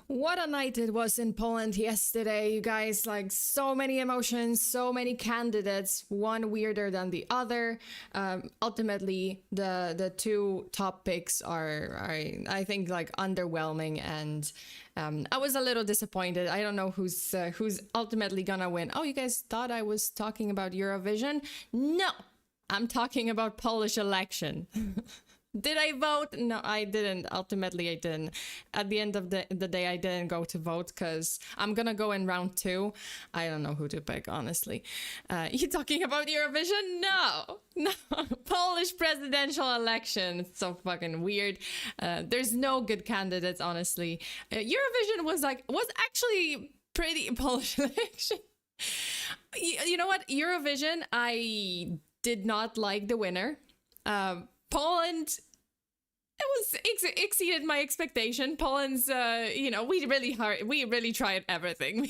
What a night it was in Poland yesterday, you guys. Like, so many emotions, so many candidates, one weirder than the other. Ultimately, the two top picks are I think, like, underwhelming, and I was a little disappointed. I don't know who's ultimately gonna win. Oh, you guys thought I was talking about Eurovision? No, I'm talking about Polish election. Did I vote? No, I didn't. Ultimately, I didn't. At the end of the day, I didn't go to vote because I'm going to go in round 2. I don't know who to pick, honestly. You talking about Eurovision? No. Polish presidential election. It's so fucking weird. There's no good candidates, honestly. Eurovision was actually pretty Polish election. You know what? Eurovision, I did not like the winner. Poland, it exceeded my expectation. Poland's, we really tried everything.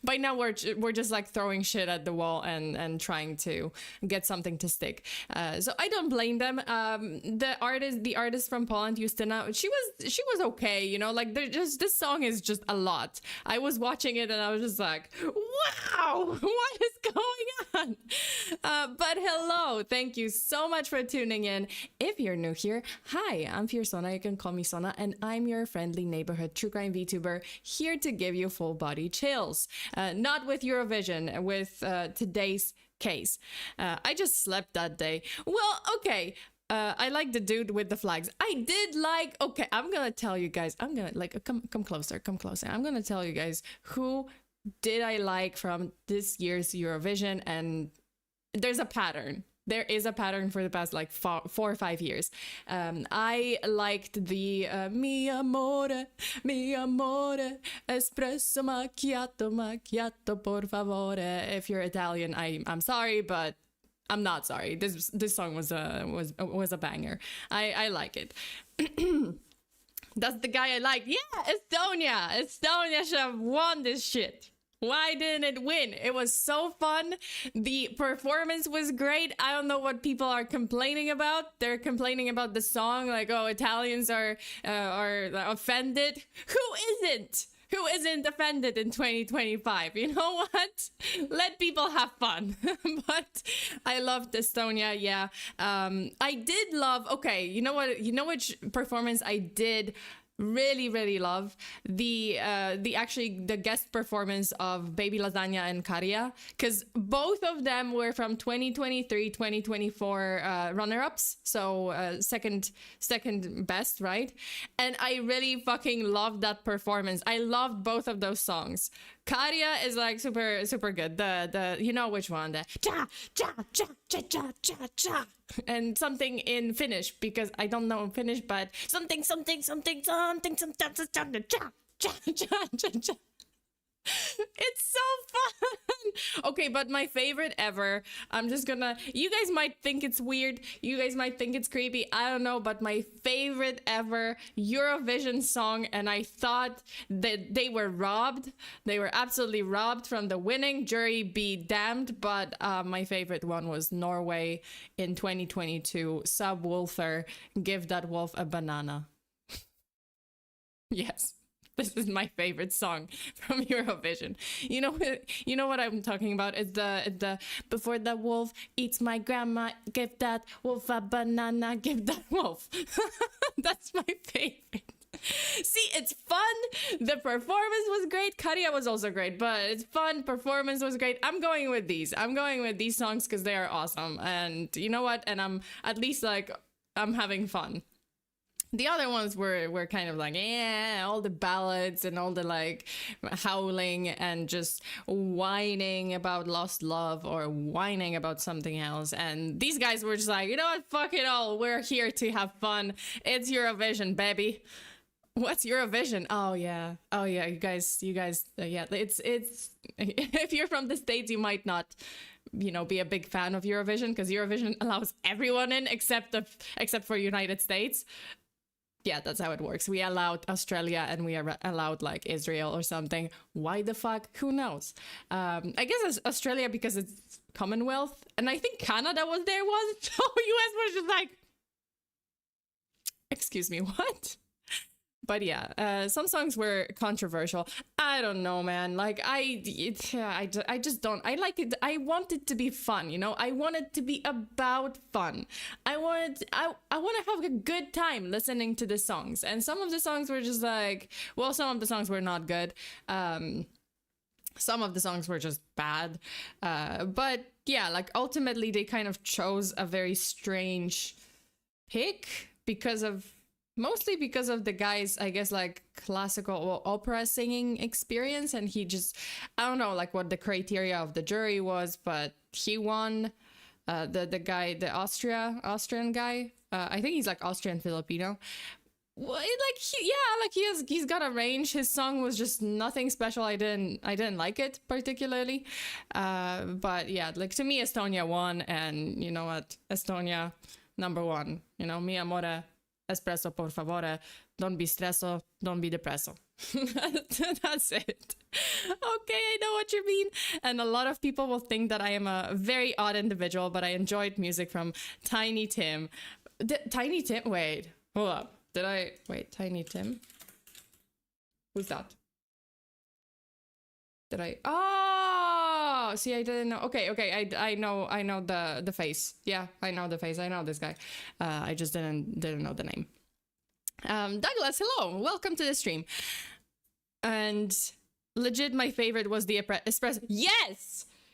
By now we're just like throwing shit at the wall and trying to get something to stick. So I don't blame them. The artist from Poland, Justyna, she was okay. Like this song is just a lot. I was watching it and I was just like, wow, what is going on? But hello, thank you so much for tuning in. If you're new here, hi, I'm FEARSONA. You can call me Sona, and I'm your friendly neighborhood true crime VTuber here to give you full body chills. Not with Eurovision, with today's case. I just slept that day. Well, okay. I like the dude with the flags. I did like, okay, I'm gonna tell you guys, I'm gonna like, come closer. I'm gonna tell you guys who did I like from this year's Eurovision, and there's a pattern. There is a pattern for the past like 4 or 5 years. I liked the mi amore, espresso macchiato, por favore. If you're Italian, I'm sorry, but I'm not sorry. This song was a banger. I like it. That's the guy I like. Yeah, Estonia should have won this shit. Why didn't it win? It was so fun. The performance was great. I don't know what people are complaining about. They're complaining about the song, like, oh, Italians are offended. Who isn't? Who isn't offended in 2025? You know what? Let people have fun. But I loved Estonia, yeah. I did love, okay, you know what? You know which performance I did really love? The guest performance of Baby Lasagna and Karia, because both of them were from 2023 2024 runner-ups, so second best, right? And I really fucking loved that performance. I loved both of those songs. Karia is like super good. The you know which one, the cha cha cha cha cha cha cha, and something in Finnish, because I don't know Finnish, but something cha cha cha. It's so fun. Okay, but my favorite ever, you guys might think it's weird, you guys might think it's creepy, I don't know, but my favorite ever Eurovision song, and I thought that they were absolutely robbed from the winning, jury be damned, but my favorite one was Norway in 2022, Subwoolfer, Give That Wolf a Banana. Yes. This is my favorite song from Eurovision. You know what I'm talking about? It's the before the wolf eats my grandma, give that wolf a banana, give that wolf. That's my favorite. See, it's fun. The performance was great. Karia was also great, but it's fun. Performance was great. I'm going with these songs because they are awesome. And you know what? And I'm at least like, I'm having fun. The other ones were kind of like, yeah, all the ballads and all the like howling and just whining about lost love or whining about something else. And these guys were just like, you know what, fuck it all. We're here to have fun. It's Eurovision, baby. What's Eurovision? Oh yeah, you guys, yeah. It's if you're from the States, you might not, be a big fan of Eurovision, because Eurovision allows everyone in except for United States. Yeah, that's how it works. We allowed Australia and we are allowed like Israel or something. Why the fuck? Who knows? I guess it's Australia because it's Commonwealth. And I think Canada was there once. So US was just like, excuse me, what? But yeah, some songs were controversial. I don't know, man. Like I just don't. I like it. I want it to be fun, you know. I want it to be about fun. I want to have a good time listening to the songs. And some of the songs were just like, well, some of the songs were not good. Some of the songs were just bad. But yeah, like ultimately they kind of chose a very strange pick mostly because of the guy's, I guess, like classical or opera singing experience. And he just, I don't know like what the criteria of the jury was, but he won. The guy, the Austrian guy, I think he's like Austrian Filipino. Well, he's got a range. His song was just nothing special. I didn't like it particularly. But yeah, like to me, Estonia won, and you know what? Estonia, number one. You know, mi amore, espresso por favore. Don't be stresso, don't be depresso. That's it. Okay, I know what you mean. And a lot of people will think that I am a very odd individual, but I enjoyed music from Tiny Tim. Tiny Tim? Wait, hold up. Tiny Tim? Who's that? Oh, see, I didn't know. Okay, I know the face. Yeah, I know the face. I know this guy. I just didn't know the name. Douglas, hello, welcome to the stream. And legit, my favorite was the espresso.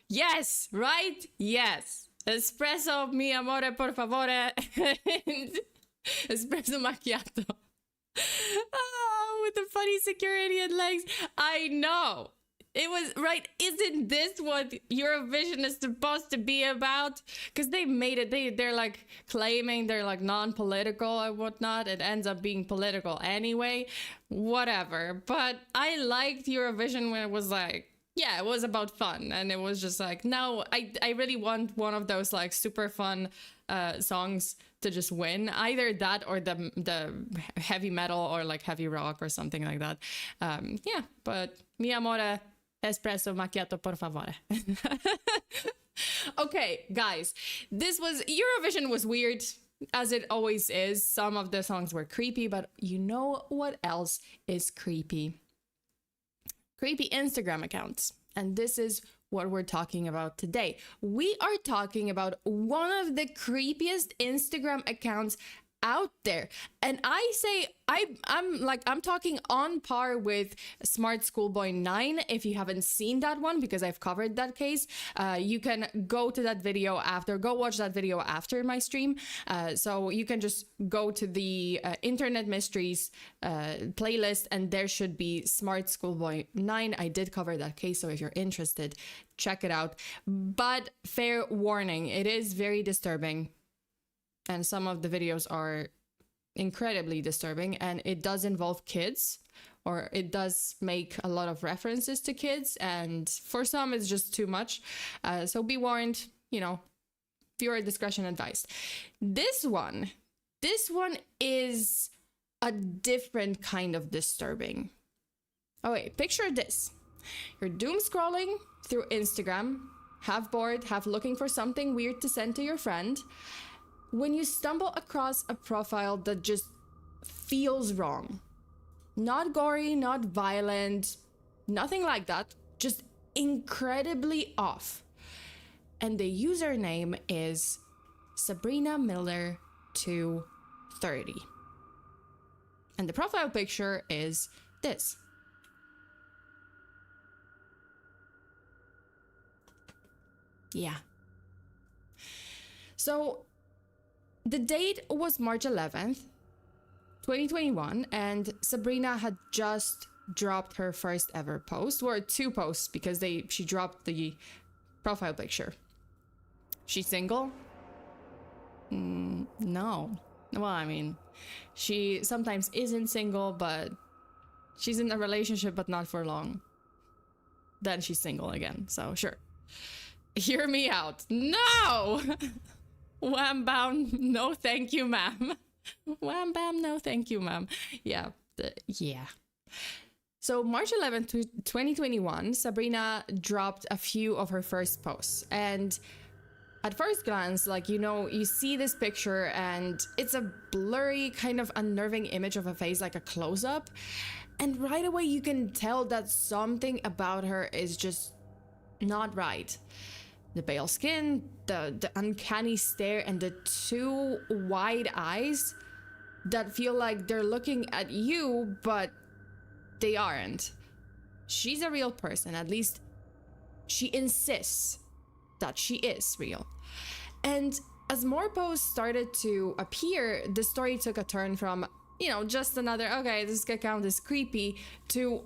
Yes, right? Yes. Espresso, mi amore, por favore. Espresso macchiato. Oh, with the funny security and legs. I know. It was right. Isn't this what Eurovision is supposed to be about? Because they made it. They're like claiming they're like non-political and whatnot. It ends up being political anyway. Whatever. But I liked Eurovision when it was like, yeah, it was about fun. And it was just like, no, I really want one of those like super fun songs to just win. Either that or the heavy metal or like heavy rock or something like that. Yeah, but mi amore, espresso macchiato por favore. Okay, guys, Eurovision was weird, as it always is. Some of the songs were creepy, but you know what else is creepy? Creepy Instagram accounts. And this is what we're talking about today. We are talking about one of the creepiest Instagram accounts out there. And I say, I'm talking on par with Smart Schoolboy 9. If you haven't seen that one, because I've covered that case, you can go to that video go watch that video after my stream. So you can just go to the Internet Mysteries playlist, and there should be Smart Schoolboy 9. I did cover that case, so if you're interested, check it out. But fair warning, it is very disturbing. And some of the videos are incredibly disturbing, and it does involve kids, or it does make a lot of references to kids, and for some it's just too much. So be warned, you know, viewer discretion advised. This one is a different kind of disturbing. Oh wait, picture this. You're doom scrolling through Instagram, half bored, half looking for something weird to send to your friend, when you stumble across a profile that just feels wrong. Not gory, not violent, nothing like that, just incredibly off. And the username is SabrinaMiller230. And the profile picture is this. Yeah. So the date was March 11th, 2021, and Sabrina had just dropped her first ever post, or 2 posts, because she dropped the profile picture. She's single? No. Well, I mean, she sometimes isn't single, but she's in a relationship, but not for long. Then she's single again, so sure. Hear me out. No! Wham bam, no thank you, ma'am. Wham bam, no thank you, ma'am. Yeah, yeah. So March 11th, 2021, Sabrina dropped a few of her first posts. And at first glance, like, you see this picture and it's a blurry, kind of unnerving image of a face, like a close-up. And right away you can tell that something about her is just not right. The pale skin, the uncanny stare, and the two wide eyes that feel like they're looking at you, but they aren't. She's a real person, at least she insists that she is real. And as more posts started to appear, the story took a turn from, just another, okay, this account is creepy, to,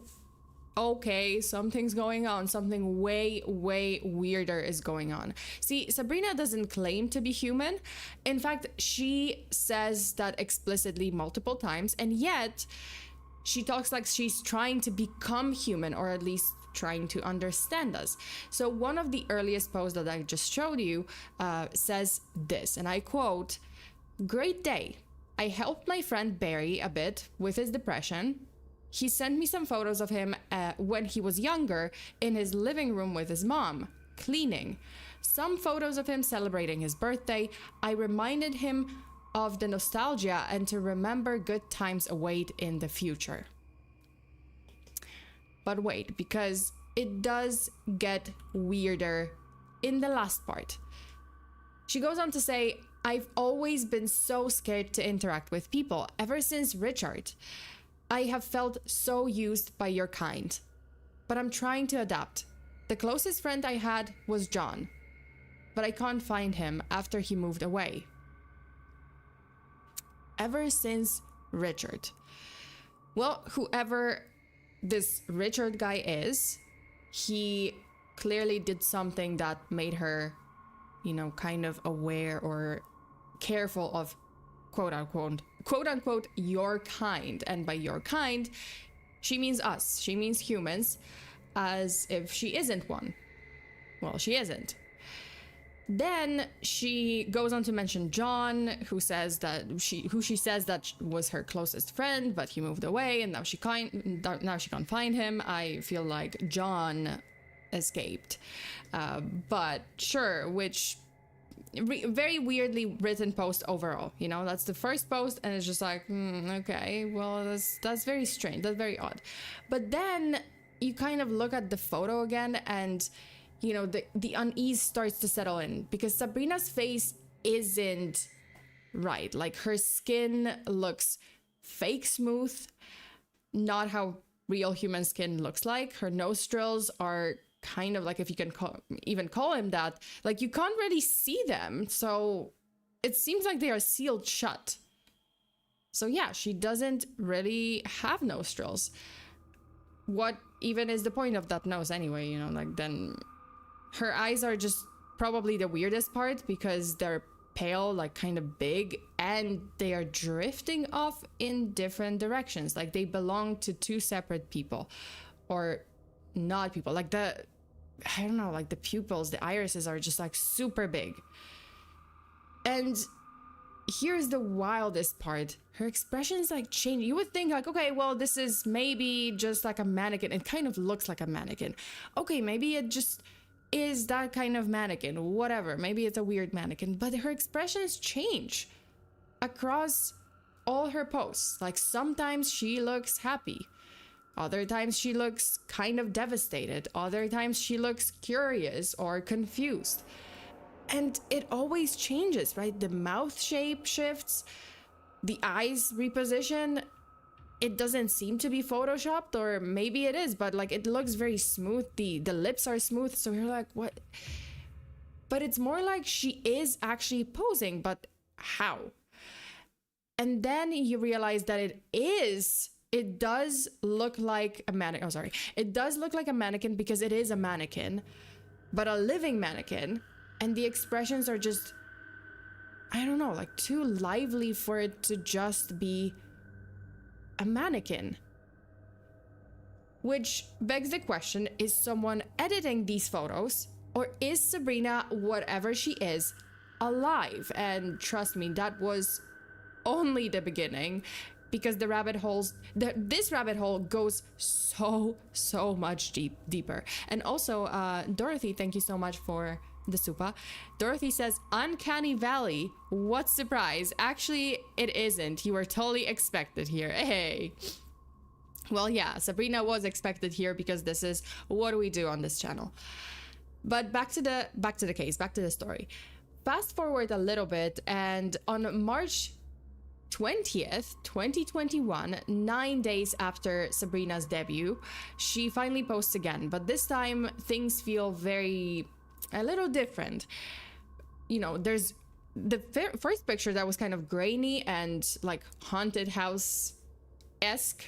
okay, something's going on. Something way, way weirder is going on. See, Sabrina doesn't claim to be human. In fact, she says that explicitly multiple times, and yet she talks like she's trying to become human, or at least trying to understand us. So one of the earliest posts that I just showed you says this, and I quote, "Great day. I helped my friend Barry a bit with his depression. He sent me some photos of him when he was younger in his living room with his mom, cleaning. Some photos of him celebrating his birthday. I reminded him of the nostalgia and to remember good times await in the future." But wait, because it does get weirder in the last part. She goes on to say, "I've always been so scared to interact with people, ever since Richard. I have felt so used by your kind, but I'm trying to adapt. The closest friend I had was John, but I can't find him after he moved away." Ever since Richard. Well, whoever this Richard guy is, he clearly did something that made her, kind of aware or careful of quote unquote your kind. And by your kind, she means us. She means humans, as if she isn't one. Well, she isn't. Then she goes on to mention John, who she says that was her closest friend, but he moved away, and now she can't find him. I feel like John escaped, but sure, which very weirdly written post overall. That's the first post, and it's just like, okay, well, that's very strange. That's very odd. But then you kind of look at the photo again, and the unease starts to settle in, because Sabrina's face isn't right. Like, her skin looks fake smooth, not how real human skin looks like. Her nostrils are kind of like, if you can even call him that, like, you can't really see them. So it seems like they are sealed shut. So yeah, she doesn't really have nostrils. What even is the point of that nose anyway? Then her eyes are just probably the weirdest part, because they're pale, like kind of big, and they are drifting off in different directions. Like, they belong to two separate people, or not people. Like the pupils, the irises are just like super big. And here's the wildest part. Her expressions like change. You would think like, okay, well, this is maybe just like a mannequin. It kind of looks like a mannequin. Okay, maybe it just is that kind of mannequin, whatever. Maybe it's a weird mannequin, but her expressions change across all her posts. Like, sometimes she looks happy. Other times she looks kind of devastated. Other times she looks curious or confused. And it always changes, right? The mouth shape shifts, the eyes reposition. It doesn't seem to be photoshopped, or maybe it is, but like, it looks very smooth. The lips are smooth, so you're like, what? But it's more like she is actually posing, but how? And then you realize that it does look like a mannequin. Oh, sorry. It does look like a mannequin, because it is a mannequin, but a living mannequin. And the expressions are just, I don't know, like too lively for it to just be a mannequin. Which begs the question, is someone editing these photos, or is Sabrina, whatever she is, alive? And trust me, that was only the beginning, because this rabbit hole goes so much deeper. And also, Dorothy, thank you so much for the Supa. Dorothy says, Uncanny Valley. What surprise. Actually, it isn't. You were totally expected here. Hey. Well, yeah, Sabrina was expected here because this is what we do on this channel. But back to the case, back to the story. Fast forward a little bit, and on March 20th, 2021, 9 days after Sabrina's debut, she finally posts again, but this time things feel a little different. You know, there's the first picture that was kind of grainy and like haunted house-esque.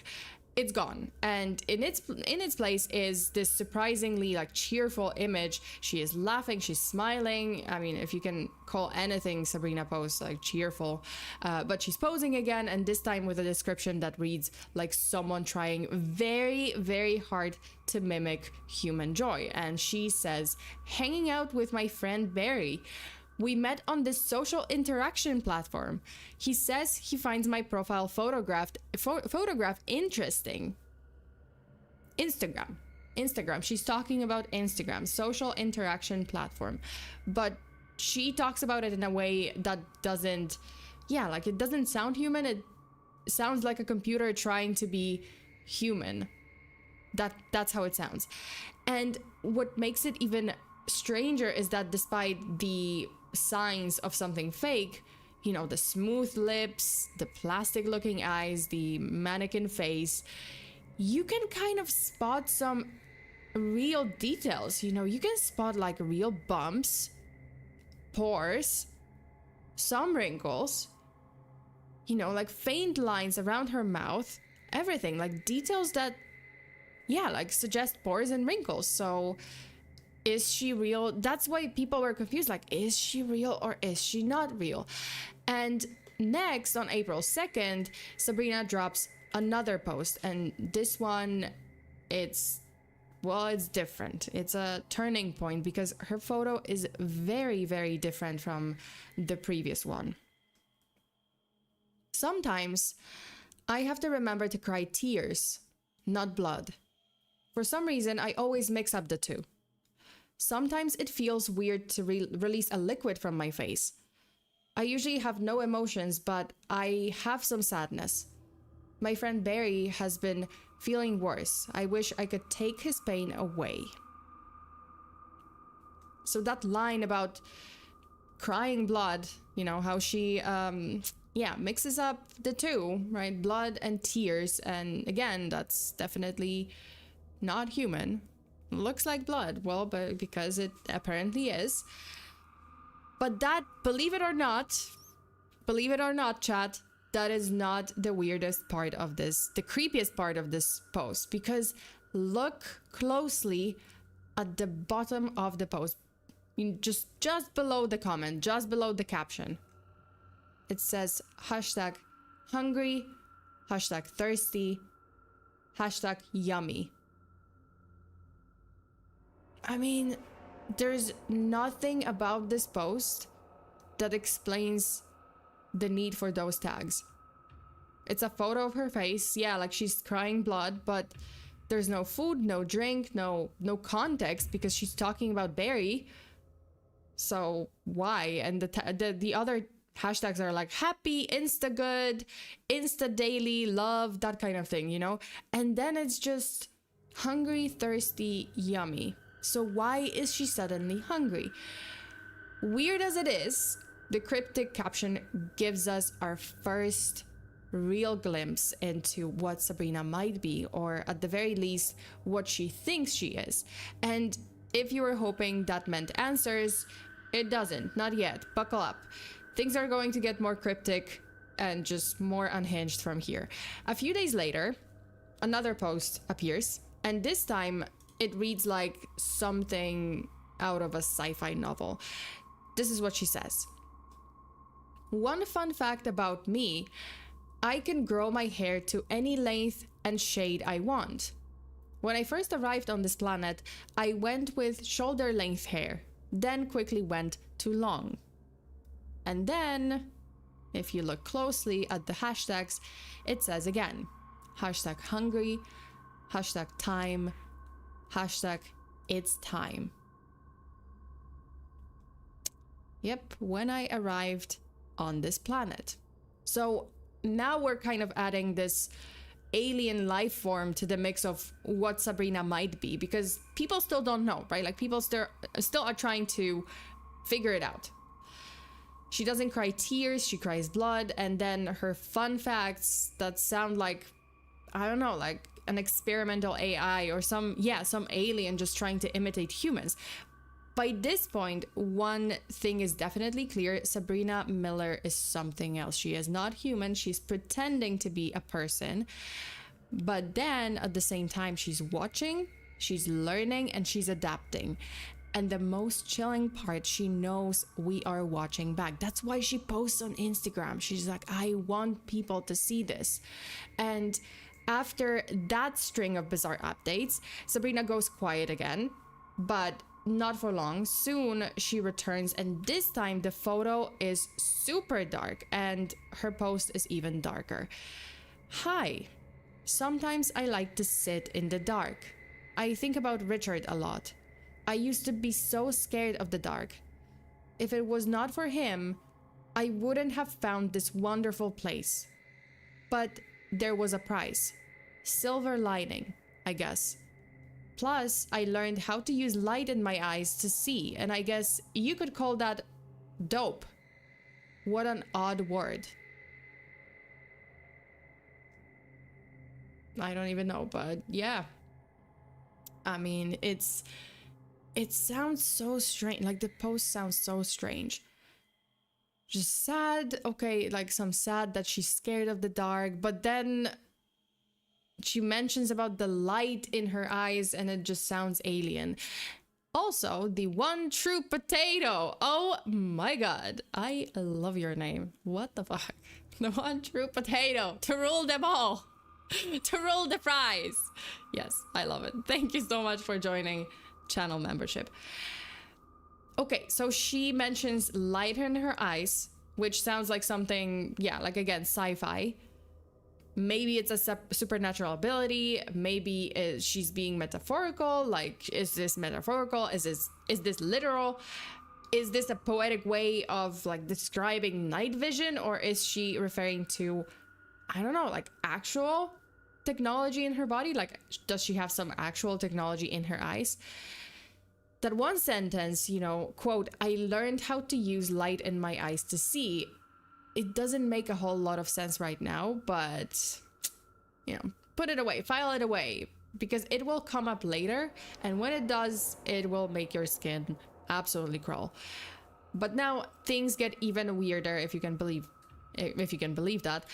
It's gone, and in its place is this surprisingly like cheerful image. She is laughing, she's smiling. I mean, if you can call anything Sabrina posts like cheerful, but she's posing again, and this time with a description that reads like someone trying very, very hard to mimic human joy. And she says, hanging out with my friend Barry. We met on this social interaction platform. He says he finds my profile photograph interesting. Instagram. She's talking about Instagram, social interaction platform. But she talks about it in a way that doesn't, like it doesn't sound human. It sounds like a computer trying to be human. That's how it sounds. And what makes it even stranger is that despite the signs of something fake, you know, the smooth lips, the plastic looking eyes, the mannequin face, you can kind of spot some real details. You know, you can spot like real bumps, pores, some wrinkles, you know, like faint lines around her mouth, everything, like details that like suggest pores and wrinkles. So is she real? That's why people were confused, like, is she real or is she not real? And next, on April 2nd, Sabrina drops another post, and this one, it's different. It's a turning point because her photo is very, very different from the previous one. Sometimes I have to remember to cry tears, not blood. For some reason, I always mix up the two. Sometimes it feels weird to release a liquid from my face. I usually have no emotions, but I have some sadness. My friend Barry has been feeling worse. I wish I could take his pain away. So that line about crying blood, you know, how she, mixes up the two, right? Blood and tears. And again, that's definitely not human. Looks like blood, well, but because it apparently is. But that, believe it or not, chat, that is not the weirdest part of this, the creepiest part of this post, because look closely at the bottom of the post, just below the comment, just below the caption. It says #hungry, #thirsty, #yummy. I mean, there's nothing about this post that explains the need for those tags. It's a photo of her face, like she's crying blood, but there's no food, no drink, no context because she's talking about Barry. So why? And the other hashtags are like happy, insta good, insta daily, love, that kind of thing, you know? And then it's just hungry, thirsty, yummy. So why is she suddenly hungry? Weird as it is, the cryptic caption gives us our first real glimpse into what Sabrina might be, or at the very least, what she thinks she is. And if you were hoping that meant answers, it doesn't, not yet. Buckle up. Things are going to get more cryptic and just more unhinged from here. A few days later, another post appears, and this time it reads like something out of a sci-fi novel. This is what she says. One fun fact about me, I can grow my hair to any length and shade I want. When I first arrived on this planet, I went with shoulder length hair, then quickly went to long. And then, if you look closely at the hashtags, it says again, #hungry, #time, #it's time. Yep, when I arrived on this planet. So now we're kind of adding this alien life form to the mix of what Sabrina might be, because people still don't know, right? Like, people still are trying to figure it out. She doesn't cry tears, she cries blood, and then her fun facts that sound like, I don't know, like an experimental AI or some alien just trying to imitate humans. By this point, one thing is definitely clear. Sabrina Miller is something else. She is not human. She's pretending to be a person. But then at the same time, she's watching, she's learning, and she's adapting. And the most chilling part, she knows we are watching back. That's why she posts on Instagram. She's like, I want people to see this. And after that string of bizarre updates, Sabrina goes quiet again, but not for long. Soon she returns, and this time the photo is super dark and her post is even darker. Hi, sometimes I like to sit in the dark. I think about Richard a lot. I used to be so scared of the dark. If it was not for him, I wouldn't have found this wonderful place. But there was a price. Silver lining, I guess. Plus, I learned how to use light in my eyes to see, and I guess you could call that dope. What an odd word. I don't even know, but yeah. I mean, it sounds so strange. Like, the post sounds so strange. Just sad, okay, like some sad that she's scared of the dark, but then she mentions about the light in her eyes and it just sounds alien. Also, the one true potato. Oh my god. I love your name. What the fuck? The one true potato. To rule them all. To rule the prize. Yes, I love it. Thank you so much for joining channel membership. Okay, so she mentions light in her eyes, which sounds like something, yeah, like again, sci-fi. Maybe it's a supernatural ability. Maybe she's being metaphorical. Like, is this metaphorical? Is this literal? Is this a poetic way of like describing night vision, or is she referring to, I don't know, like actual technology in her body? Like, does she have some actual technology in her eyes? That one sentence, you know, quote, I learned how to use light in my eyes to see. It doesn't make a whole lot of sense right now, but, you know, put it away, file it away, because it will come up later. And when it does, it will make your skin absolutely crawl. But now things get even weirder, if you can believe that.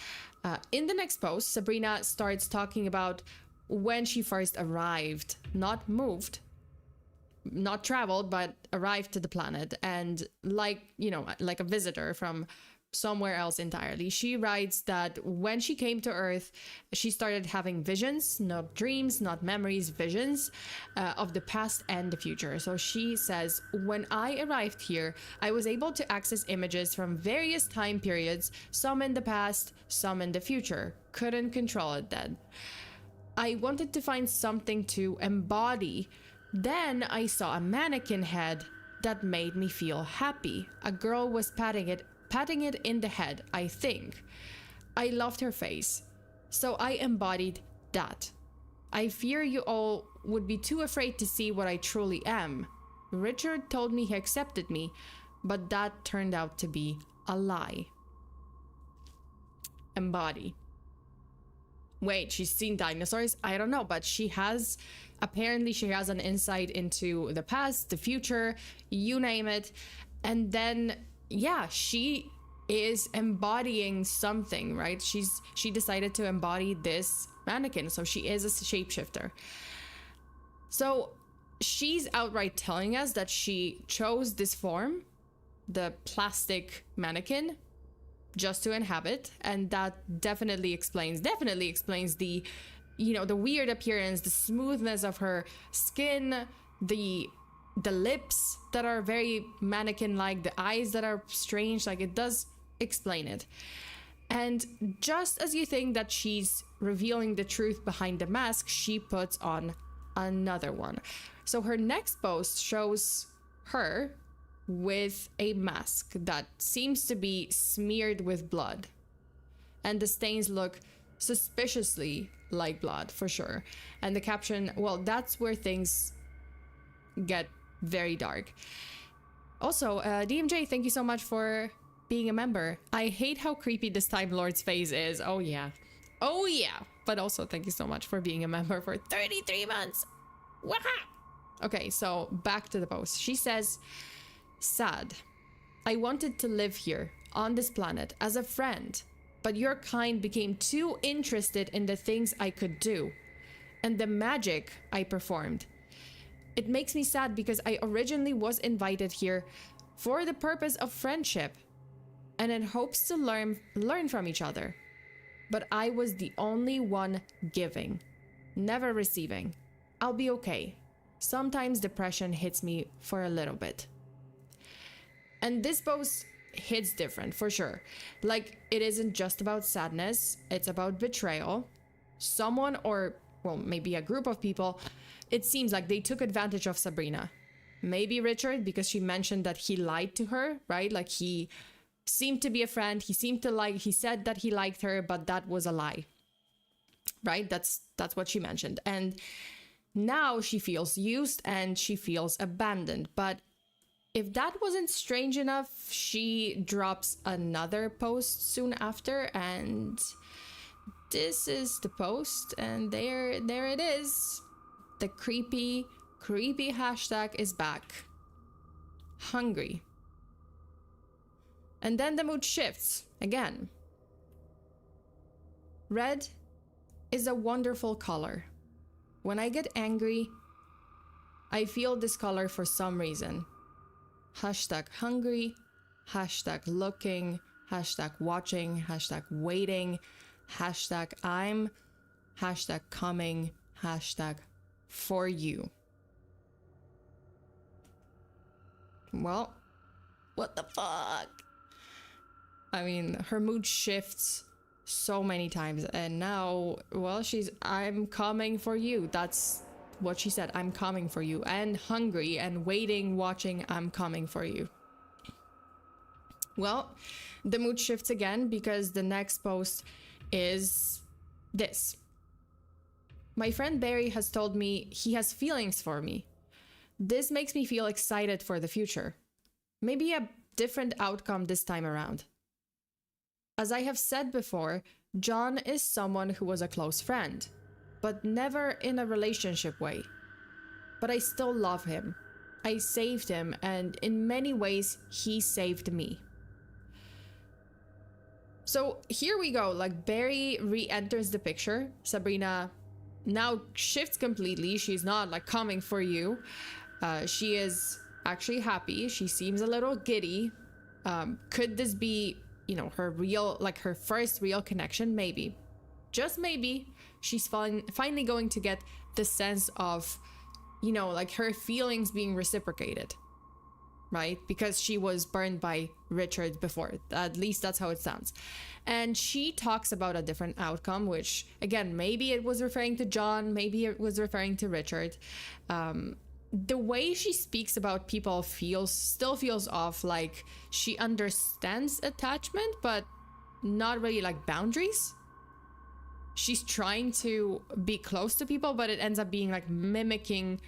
In the next post, Sabrina starts talking about when she first arrived, not moved, not traveled, but arrived to the planet. And like, you know, like a visitor from somewhere else entirely. She writes that when she came to Earth, she started having visions, not dreams, not memories, visions of the past and the future. So she says, when I arrived here, I was able to access images from various time periods, some in the past, some in the future. Couldn't control it then. I wanted to find something to embody. Then I saw a mannequin head that made me feel happy. A girl was patting it in the head, I think. I loved her face, so I embodied that. I fear you all would be too afraid to see what I truly am. Richard told me he accepted me, but that turned out to be a lie. Embody. Wait, she's seen dinosaurs? I don't know, but apparently she has an insight into the past, the future, you name it. And then, yeah, she is embodying something, right? She decided to embody this mannequin, so she is a shapeshifter. So she's outright telling us that she chose this form, the plastic mannequin, just to inhabit, and that definitely explains the, you know, the weird appearance, the smoothness of her skin, the lips that are very mannequin-like, the eyes that are strange. Like, it does explain it. And just as you think that she's revealing the truth behind the mask, she puts on another one. So her next post shows her with a mask that seems to be smeared with blood. And the stains look suspiciously like blood, for sure. And the caption, well, that's where things get very dark. Also, DMJ, thank you so much for being a member. I hate how creepy this Time Lord's face is. Oh yeah. Oh yeah. But also, thank you so much for being a member for 33 months. Waha! Okay, so back to the post. She says, sad. I wanted to live here, on this planet, as a friend, but your kind became too interested in the things I could do and the magic I performed. It makes me sad because I originally was invited here for the purpose of friendship and in hopes to learn from each other. But I was the only one giving, never receiving. I'll be okay. Sometimes depression hits me for a little bit. And this post hits different, for sure. Like, it isn't just about sadness, it's about betrayal. Someone, or, well, maybe a group of people, it seems like they took advantage of Sabrina. Maybe Richard, because she mentioned that he lied to her, right? Like, he seemed to be a friend, he said that he liked her, but that was a lie. Right? That's what she mentioned. And now she feels used and she feels abandoned. But if that wasn't strange enough, she drops another post soon after, and this is the post, and there it is. The creepy hashtag is back. Hungry. And then the mood shifts again. Red is a wonderful color. When I get angry, I feel this color for some reason. Hashtag hungry, hashtag looking, hashtag watching, hashtag waiting, hashtag I'm, hashtag coming, hashtag for you. Well, what the fuck? I mean, her mood shifts so many times, and now, well, I'm coming for you. That's what she said. I'm coming for you. And hungry and waiting, watching, I'm coming for you. Well, the mood shifts again because the next post is this. My friend Barry has told me he has feelings for me. This makes me feel excited for the future. Maybe a different outcome this time around. As I have said before, John is someone who was a close friend, but never in a relationship way. But I still love him. I saved him, and in many ways, he saved me. So here we go, like Barry re-enters the picture. Sabrina now shifts completely. She's not like coming for you. She is actually happy. She seems a little giddy. Could this be, her her first real connection? Maybe. Just maybe. She's finally going to get the sense of, her feelings being reciprocated, right? Because she was burned by Richard before. At least that's how it sounds. And she talks about a different outcome, which, again, maybe it was referring to John, maybe it was referring to Richard. The way she speaks about people still feels off, like she understands attachment, but not really like boundaries. She's trying to be close to people, but it ends up being like mimicking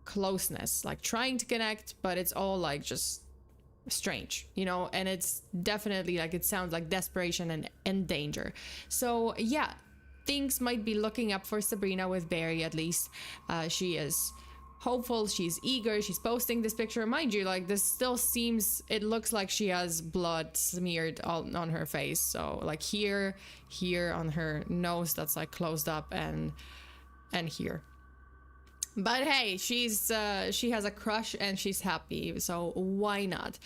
closeness, like trying to connect, but it's all like just strange, and it's definitely like, it sounds like desperation and danger. So yeah, things might be looking up for Sabrina with Barry, at least. She is hopeful, she's eager, she's posting this picture. Mind you, like, this still seems, it looks like she has blood smeared on her face. So like here on her nose that's like closed up, and here. But hey, she has a crush and she's happy, so why not?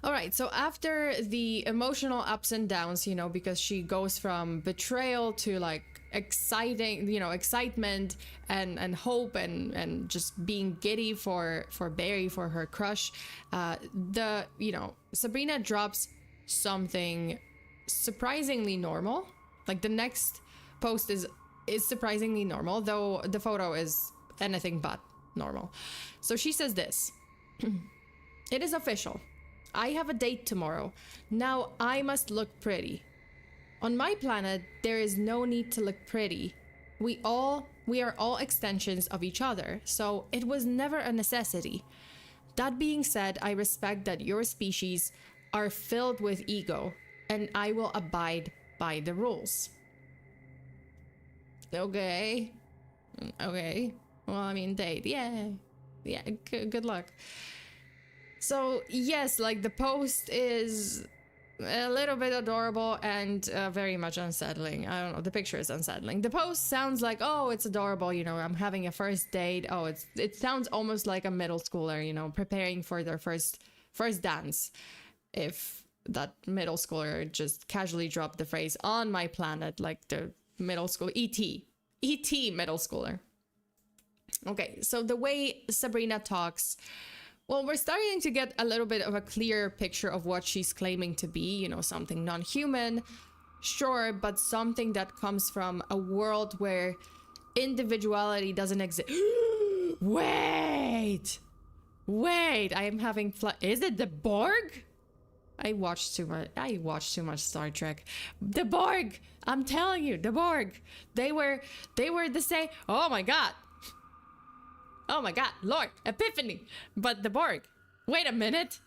All right, so after the emotional ups and downs, because she goes from betrayal to like excitement and hope and just being giddy for Barry, for her crush, Sabrina drops something surprisingly normal. Like the next post is surprisingly normal, though the photo is anything but normal. So she says this. It is official. I have a date tomorrow. Now I must look pretty. On my planet, there is no need to look pretty. We are all extensions of each other, so it was never a necessity. That being said, I respect that your species are filled with ego, and I will abide by the rules. Okay. Okay. Well, I mean, date. Yeah. Yeah, good luck. So, yes, like, the post is a little bit adorable and very much unsettling. I don't know, the picture is unsettling. The post sounds like, oh, it's adorable, you know, I'm having a first date. Oh, it sounds almost like a middle schooler, you know, preparing for their first dance. If that middle schooler just casually dropped the phrase on my planet, like the middle school ET middle schooler. Okay, so the way Sabrina talks, well, we're starting to get a little bit of a clearer picture of what she's claiming to be, you know, something non-human, sure, but something that comes from a world where individuality doesn't exist. Wait, I am having is it the Borg? I watched too much Star Trek. The Borg, I'm telling you, the Borg. They were the same. Oh my god, Lord, epiphany. But the Borg, wait a minute.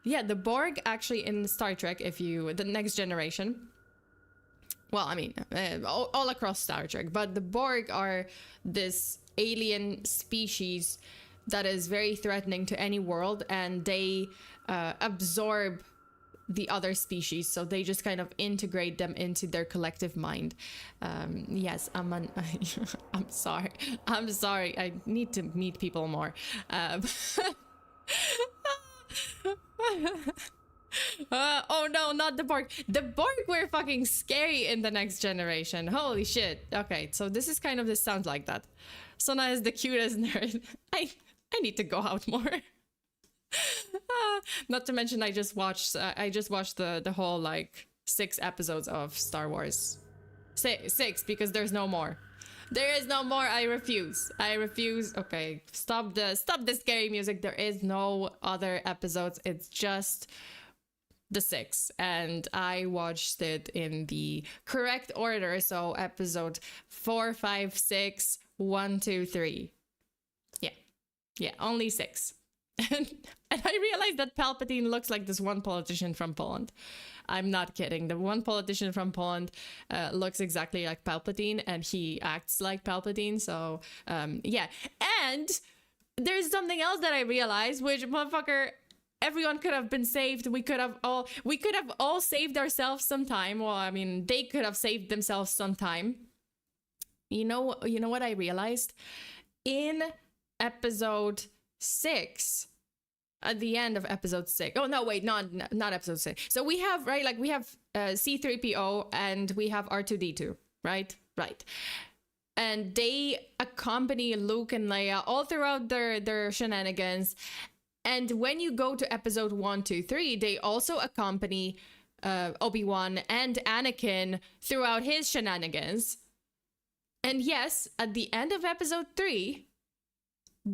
Yeah, the Borg actually in Star Trek, the Next Generation, well, I mean, all across Star Trek, but the Borg are this alien species that is very threatening to any world, and they absorb the other species, so they just kind of integrate them into their collective mind. Yes, I'm sorry. I need to meet people more. Oh no, not the Borg. The Borg were fucking scary in the Next Generation. Holy shit. Okay, so this sounds like that. Sona is the cutest nerd. I need to go out more. Not to mention, I just watched the whole like 6 episodes of Star Wars. Six, because there's no more. There is no more. I refuse. Okay, stop the scary music. There is no other episodes. It's just the 6, and I watched it in the correct order. So episode 4, 5, 6, 1, 2, 3. Yeah, only 6. And I realized that Palpatine looks like this one politician from Poland. I'm not kidding. The one politician from Poland looks exactly like Palpatine, and he acts like Palpatine. So, yeah. And there's something else that I realized, which, motherfucker, everyone could have been saved. We could have all saved ourselves sometime. Well, I mean, they could have saved themselves sometime. You know what I realized? In episode 6, at the end of episode 6. Oh no, wait, not episode 6. So we have, right, like we have C-3PO and we have R2-D2, right? And they accompany Luke and Leia all throughout their shenanigans. And when you go to episode 1, 2, 3, they also accompany Obi-Wan and Anakin throughout his shenanigans. And yes, at the end of episode 3,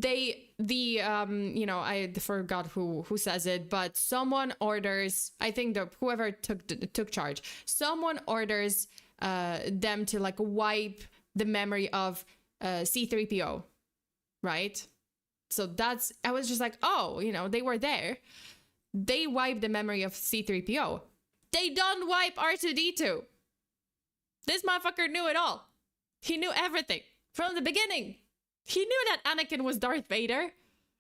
I forgot who says it, but someone orders, I think whoever took charge, someone orders them to like wipe the memory of C-3PO, right? So I was just like, oh, they were there. They wiped the memory of C-3PO. They don't wipe R2-D2. This motherfucker knew it all. He knew everything from the beginning. He knew that Anakin was Darth Vader.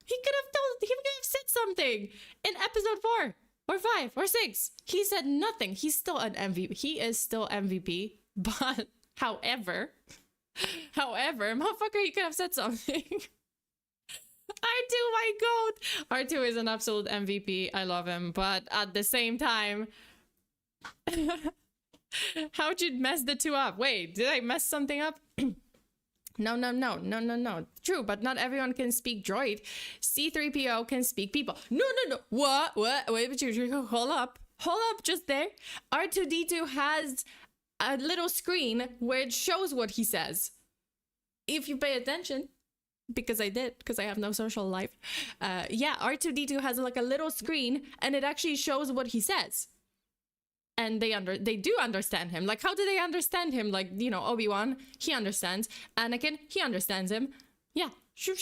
He could have said something in episode 4 or 5 or 6. He said nothing. He's still an MVP. He is still MVP. But however, motherfucker, he could have said something. R2, my goat. R2 is an absolute MVP. I love him. But at the same time, how'd you mess the two up? Wait, did I mess something up? No. True, but not everyone can speak droid. C-3PO can speak people. No. What? Wait, hold up, just there. R2-D2 has a little screen where it shows what he says. If you pay attention, because I have no social life. Yeah, R2D2 has like a little screen and it actually shows what he says. And they do understand him. Like, how do they understand him? Like, you know, Obi-Wan, he understands. Anakin, he understands him. Yeah, sure.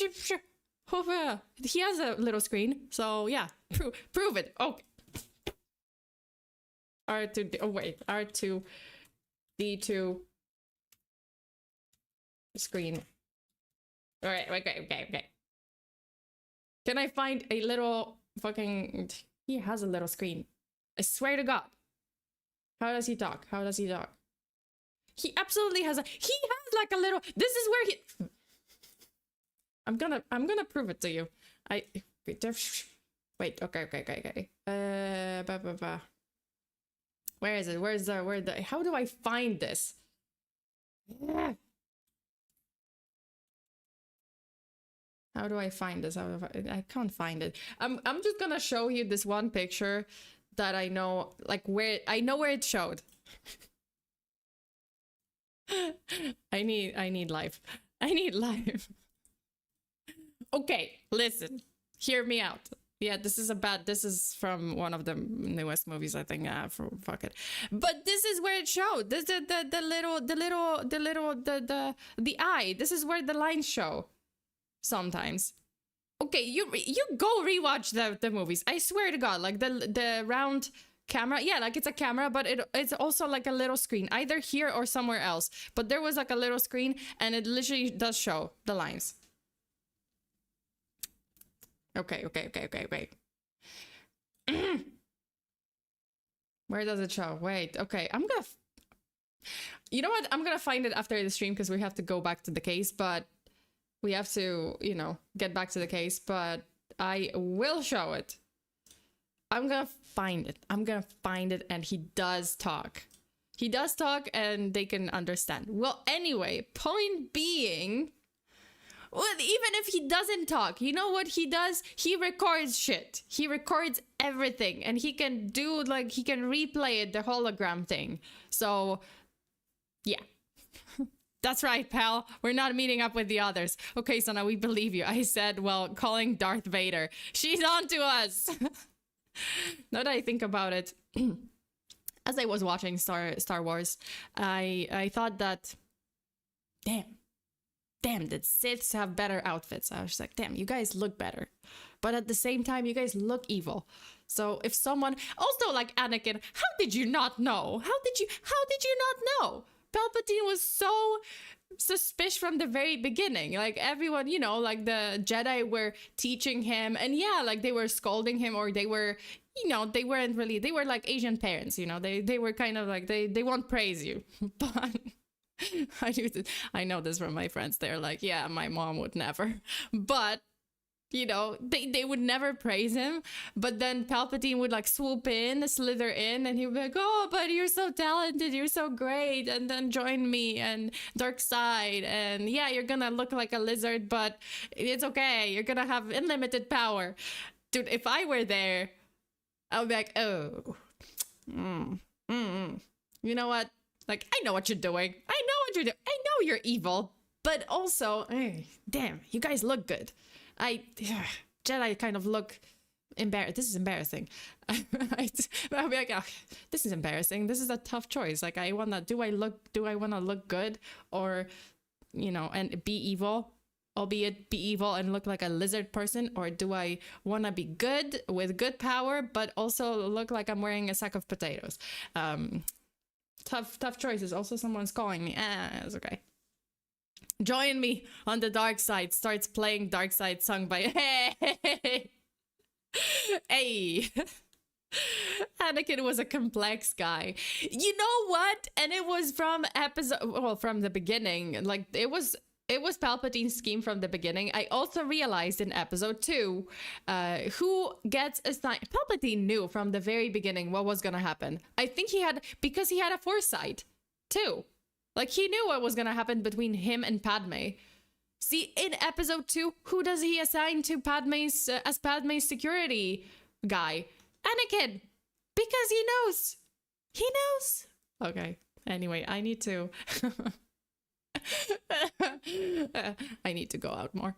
He has a little screen, so yeah, prove it. Okay. R2D2 screen. All right, okay. Can I find a little fucking... He has a little screen. I swear to God. How does he talk? He absolutely has he has like a little... This is where he... I'm gonna prove it to you. Wait, okay. Where is it? Where the... How do I find this? How do I find this? I can't find it. I'm just gonna show you this one picture that I know, like, where it showed. I need life. Okay, listen. Hear me out. Yeah, this is from one of the newest movies, I think. Fuck it. But this is where it showed. This is the eye. This is where the lines show. Sometimes. Okay, you go rewatch the movies. I swear to God, like the round camera, yeah, like it's a camera, but it's also like a little screen, either here or somewhere else. But there was like a little screen, and it literally does show the lines. Okay. Where does it show? Wait, okay, you know what? I'm gonna find it after the stream because we have to go back to the case, but we have to, you know, get back to the case, but I will show it. I'm gonna find it, and he does talk. And they can understand. Well, anyway, point being, well, even if he doesn't talk, you know what he does? He records shit. He records everything, and he can do, like, he can replay it, the hologram thing. So, yeah. That's right, pal. We're not meeting up with the others. Okay, so now we believe you. I said, well, calling Darth Vader. She's on to us. Now that I think about it, as I was watching Star Wars, I thought that, damn, the Siths have better outfits. I was like, damn, you guys look better. But at the same time, you guys look evil. So if someone... Also, like, Anakin, how did you not know? How did you not know? Palpatine was so suspicious from the very beginning. Like, everyone, you know, like the Jedi were teaching him, and yeah, like they were scolding him, or they were, you know, they weren't really, they were like Asian parents, you know, they were kind of like, they won't praise you. But I know this from my friends. They're like, yeah, my mom would never. But you know, they would never praise him, but then Palpatine would like swoop in, slither in, and he would be like, oh, but you're so talented, you're so great, and then join me and dark side, and yeah, you're gonna look like a lizard, but it's okay, you're gonna have unlimited power. Dude, if I were there, I would be like, oh, you know what? Like, I know what you're doing. I know you're evil, but also, damn, you guys look good. Jedi kind of look embarrassed. This is embarrassing. I'll be like, oh, this is embarrassing. This is a tough choice. Like, do I want to look good, or, you know, and be evil, albeit be evil and look like a lizard person, or do I want to be good with good power, but also look like I'm wearing a sack of potatoes? Tough choices. Also, someone's calling me. It's okay. Join me on the dark side. Starts playing Dark Side sung by hey. Anakin was a complex guy. You know what? And it was from from the beginning. Like, it was Palpatine's scheme from the beginning. I also realized in episode 2, who gets assigned. Palpatine knew from the very beginning what was gonna happen. I think because he had a foresight too. Like, he knew what was gonna happen between him and Padme. See, in episode 2, who does he assign to Padme's as Padme's security guy? Anakin, because he knows. Okay. Anyway, I need to I need to go out more.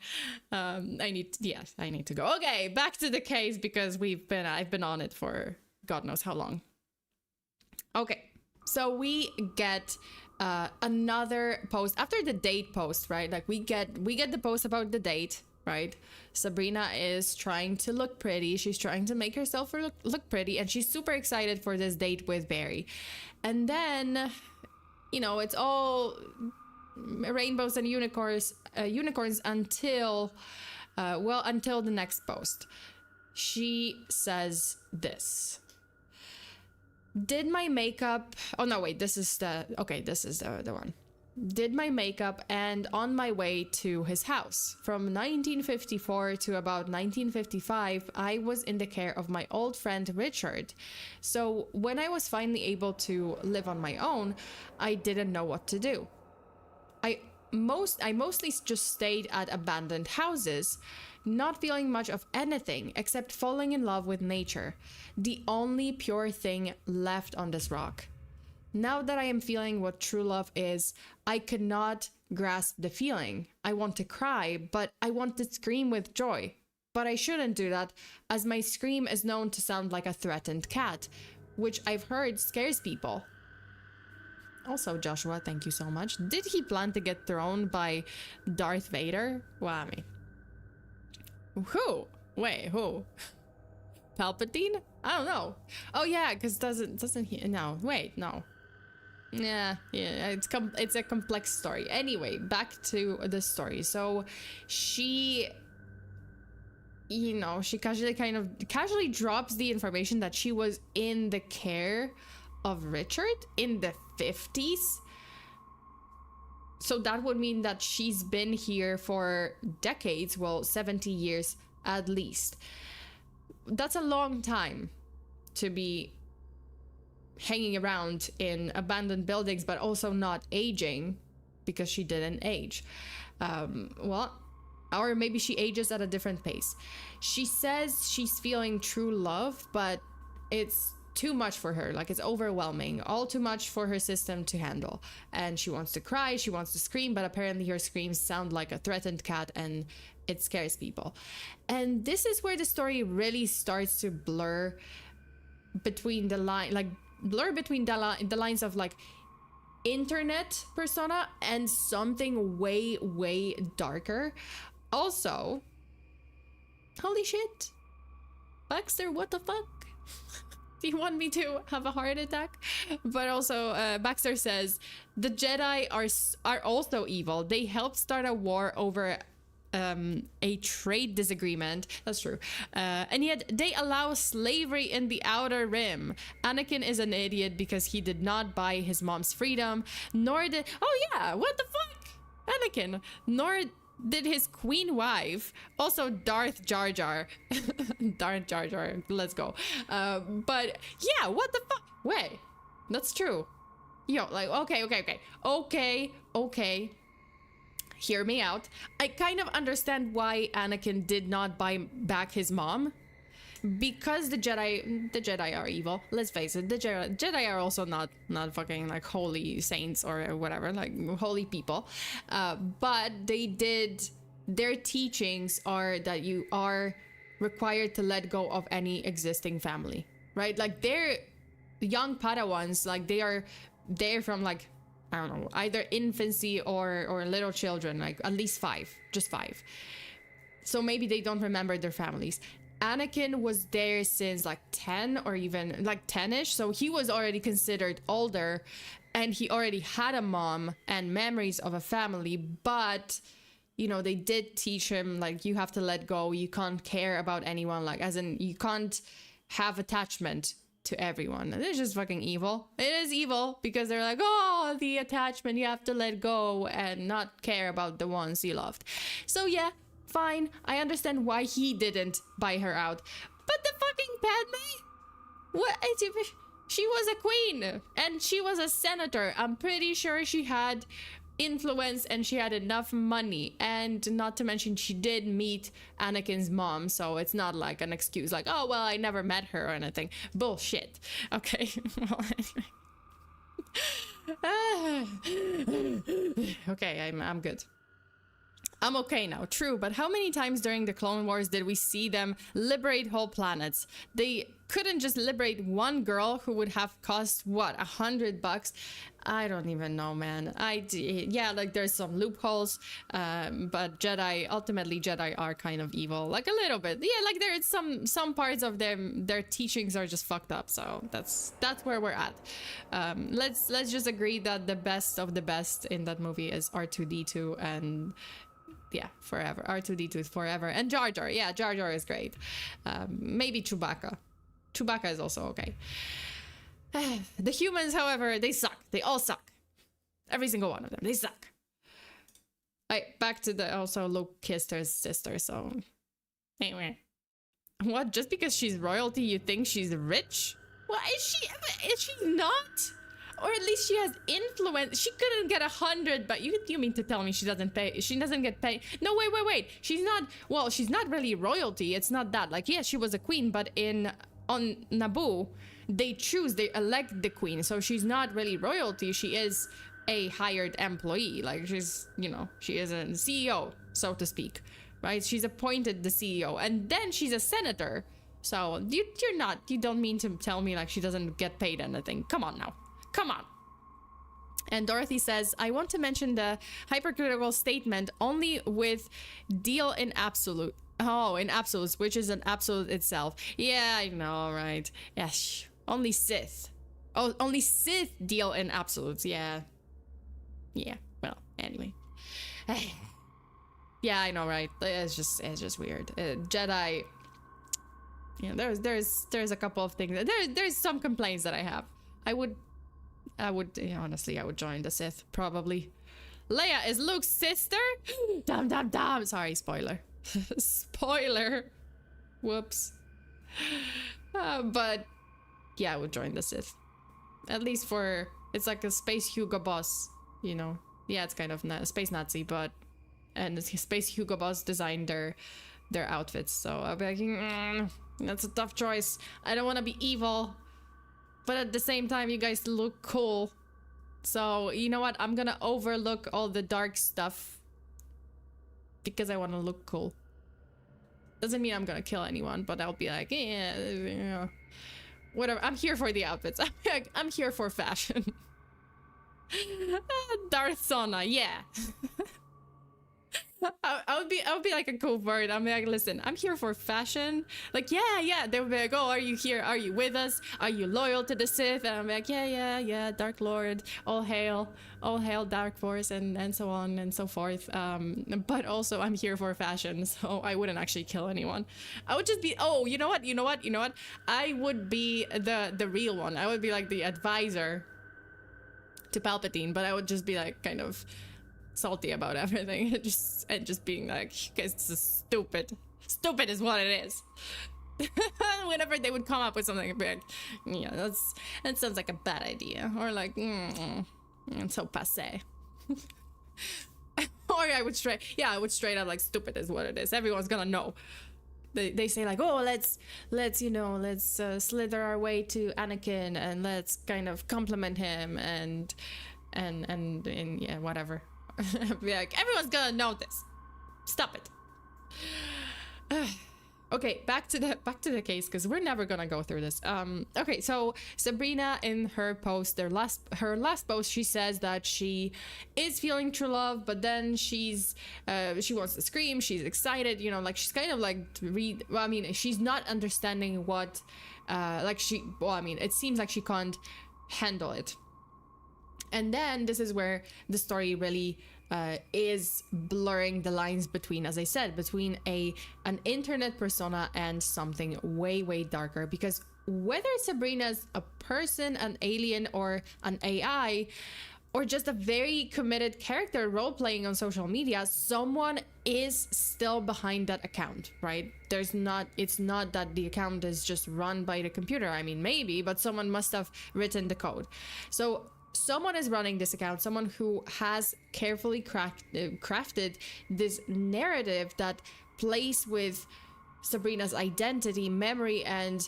I need to go. Okay, back to the case because I've been on it for God knows how long. Okay, so we get another post after the date post, right? Like we get the post about the date, right? Sabrina is trying to look pretty. She's trying to make herself look pretty, and she's super excited for this date with Barry. And then, you know, it's all rainbows and unicorns until the next post. She says this. Did my makeup... Oh, no, wait, this is the one. Did my makeup and on my way to his house. From 1954 to about 1955, I was in the care of my old friend Richard. So when I was finally able to live on my own, I didn't know what to do. I mostly just stayed at abandoned houses, not feeling much of anything except falling in love with nature, the only pure thing left on this rock. Now that I am feeling what true love is, I cannot grasp the feeling. I want to cry, but I want to scream with joy. But I shouldn't do that, as my scream is known to sound like a threatened cat, which I've heard scares people. Also, Joshua, thank you so much. Did he plan to get thrown by Darth Vader? Well, I mean... Who? Wait, who? Palpatine? I don't know. Oh yeah, because doesn't he? No, wait, no. Yeah, it's a complex story. Anyway, back to the story. So she, you know, she casually drops the information that she was in the care of Richard in the 50s. So that would mean that she's been here for decades, well, 70 years at least. That's a long time to be hanging around in abandoned buildings, but also not aging because she didn't age. Or maybe she ages at a different pace. She says she's feeling true love, but it's too much for her. Like, it's overwhelming, all too much for her system to handle. And she wants to cry, she wants to scream, but apparently her screams sound like a threatened cat and it scares people. And this is where the story really starts to blur between the lines of like internet persona and something way, way darker. Also, holy shit, Baxter, what the fuck? Do you want me to have a heart attack? But also, Baxter says the Jedi are also evil. They helped start a war over a trade disagreement. That's true. And yet they allow slavery in the Outer Rim. Anakin is an idiot because he did not buy his mom's freedom, nor did... Oh yeah, what the fuck? Anakin. Nor did his queen wife. Also Darth Jar Jar. Darth Jar Jar, let's go. But yeah, what the fuck? Wait, that's true. Yo, like, okay. Hear me out. I kind of understand why Anakin did not buy back his mom. Because the Jedi are evil. Let's face it, the Jedi are also not fucking like holy saints or whatever, like holy people. But their teachings are that you are required to let go of any existing family, right? Like they're young Padawans, like they're from like, I don't know, either infancy or little children, like at least 5, just 5. So maybe they don't remember their families. Anakin was there since like 10 or even like 10ish, so he was already considered older and he already had a mom and memories of a family. But you know, they did teach him like you have to let go, you can't care about anyone, like as in you can't have attachment to everyone. It's just fucking evil. It is evil because they're like, oh, the attachment, you have to let go and not care about the ones you loved. So yeah, fine, I understand why he didn't buy her out. But the fucking Padme? What? She was a queen and she was a senator. I'm pretty sure she had influence and she had enough money, and not to mention she did meet Anakin's mom, so it's not like an excuse like, oh well, I never met her or anything. Bullshit. Okay. Well, anyway. Okay, I'm good. I'm okay now, true, but how many times during the Clone Wars did we see them liberate whole planets? They couldn't just liberate one girl who would have cost, what, $100? I don't even know, man. Yeah, like there's some loopholes, but ultimately Jedi are kind of evil, like a little bit. Yeah, like there's some parts of their teachings are just fucked up, so that's where we're at. Let's just agree that the best of the best in that movie is R2-D2 and... yeah, forever. R2-D2 is forever. And Jar Jar. Yeah, Jar Jar is great. Maybe Chewbacca. Chewbacca is also okay. The humans, however, they suck. They all suck. Every single one of them. They suck. Back to the... also, Luke kissed her sister, so... anyway. What? Just because she's royalty, you think she's rich? Well, is she not? Or at least she has influence. She couldn't get 100, but you mean to tell me she doesn't pay? She doesn't get paid? No, wait. She's not. Well, she's not really royalty. It's not that. Like, yeah, she was a queen, but on Naboo, they elect the queen, so she's not really royalty. She is a hired employee. Like she's, she is a CEO, so to speak, right? She's appointed the CEO, and then she's a senator. So you don't mean to tell me like she doesn't get paid anything? Come on now. Come on. And Dorothy says, I want to mention the hypercritical statement only with deal in absolute. Oh, in absolutes, which is an absolute itself. Yeah, I know, right? Yes. Only Sith. Oh, only Sith deal in absolutes. Yeah. Yeah. Well, anyway. Yeah, I know, right? It's just weird. Jedi. Yeah, there's a couple of things. There's some complaints that I have. I would, honestly, I would join the Sith, probably. Leia is Luke's sister? Damn. Sorry, spoiler. Spoiler. Whoops. But, yeah, I would join the Sith. At least for, it's like a space Hugo Boss, Yeah, it's kind of a space Nazi, but, and space Hugo Boss designed their outfits, so I'll be like, that's a tough choice. I don't want to be evil. But at the same time, you guys look cool. So, you know what? I'm gonna overlook all the dark stuff. Because I want to look cool. Doesn't mean I'm gonna kill anyone, but I'll be like, yeah, whatever. I'm here for the outfits. I'm here for fashion. Darth Sona, yeah. I would be like a cool bird. I'm like, listen, I'm here for fashion. Like, yeah. They would be like, oh, are you here? Are you with us? Are you loyal to the Sith? And I'm like, yeah, Dark Lord, all hail Dark Force, and so on and so forth. But also I'm here for fashion, so I wouldn't actually kill anyone. I would just be, oh, you know what? I would be the real one. I would be like the advisor to Palpatine, but I would just be like kind of salty about everything, and just being like, guys, this is stupid is what it is. Whenever they would come up with something, I'd be like, yeah, that sounds like a bad idea, or like, it's so passe. Or I would straight up like, stupid is what it is. Everyone's gonna know. They say like, oh, let's slither our way to Anakin, and let's kind of compliment him, and yeah, whatever. Be like, everyone's gonna know this. Stop it. Okay, back to the case, because we're never gonna go through this. Okay, so Sabrina, in her post, her last post, she says that she is feeling true love, but then she wants to scream. She's excited, like she's kind of like she's not understanding what, it seems like she can't handle it. And then this is where the story really is blurring the lines between, as I said, between an internet persona and something way, way darker. Because whether Sabrina's a person, an alien, or an AI, or just a very committed character role-playing on social media, someone is still behind that account, right? It's not that the account is just run by the computer. I mean, maybe, but someone must have written the code. So someone is running this account, someone who has carefully crafted this narrative that plays with Sabrina's identity, memory, and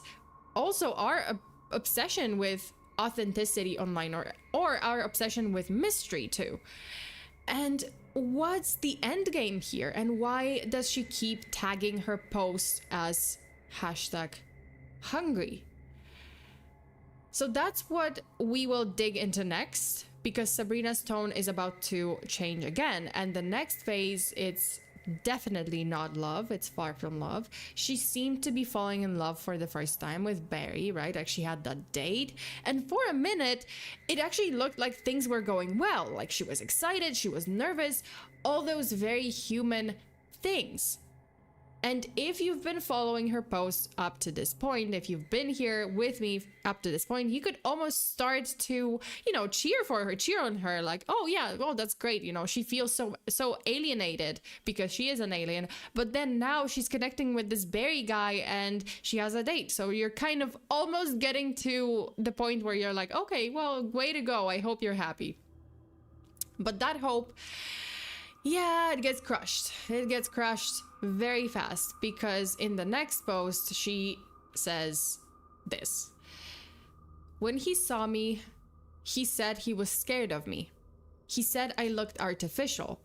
also our obsession with authenticity online, or our obsession with mystery too. And what's the end game here? And why does she keep tagging her posts as #hungry? So that's what we will dig into next, because Sabrina's tone is about to change again. And the next phase, it's definitely not love. It's far from love. She seemed to be falling in love for the first time with Barry, right? Like she had that date. And for a minute, it actually looked like things were going well. Like she was excited, she was nervous, all those very human things. And if you've been following her posts up to this point, if you've been here with me up to this point, you could almost start to, cheer for her, cheer on her, like, oh yeah, well, that's great. She feels so alienated because she is an alien. But then now she's connecting with this Barry guy and she has a date. So you're kind of almost getting to the point where you're like, okay, well, way to go. I hope you're happy. But that hope, yeah, it gets crushed. It gets crushed very fast, because in the next post she says this: when he saw me, he said he was scared of me. He said I looked artificial.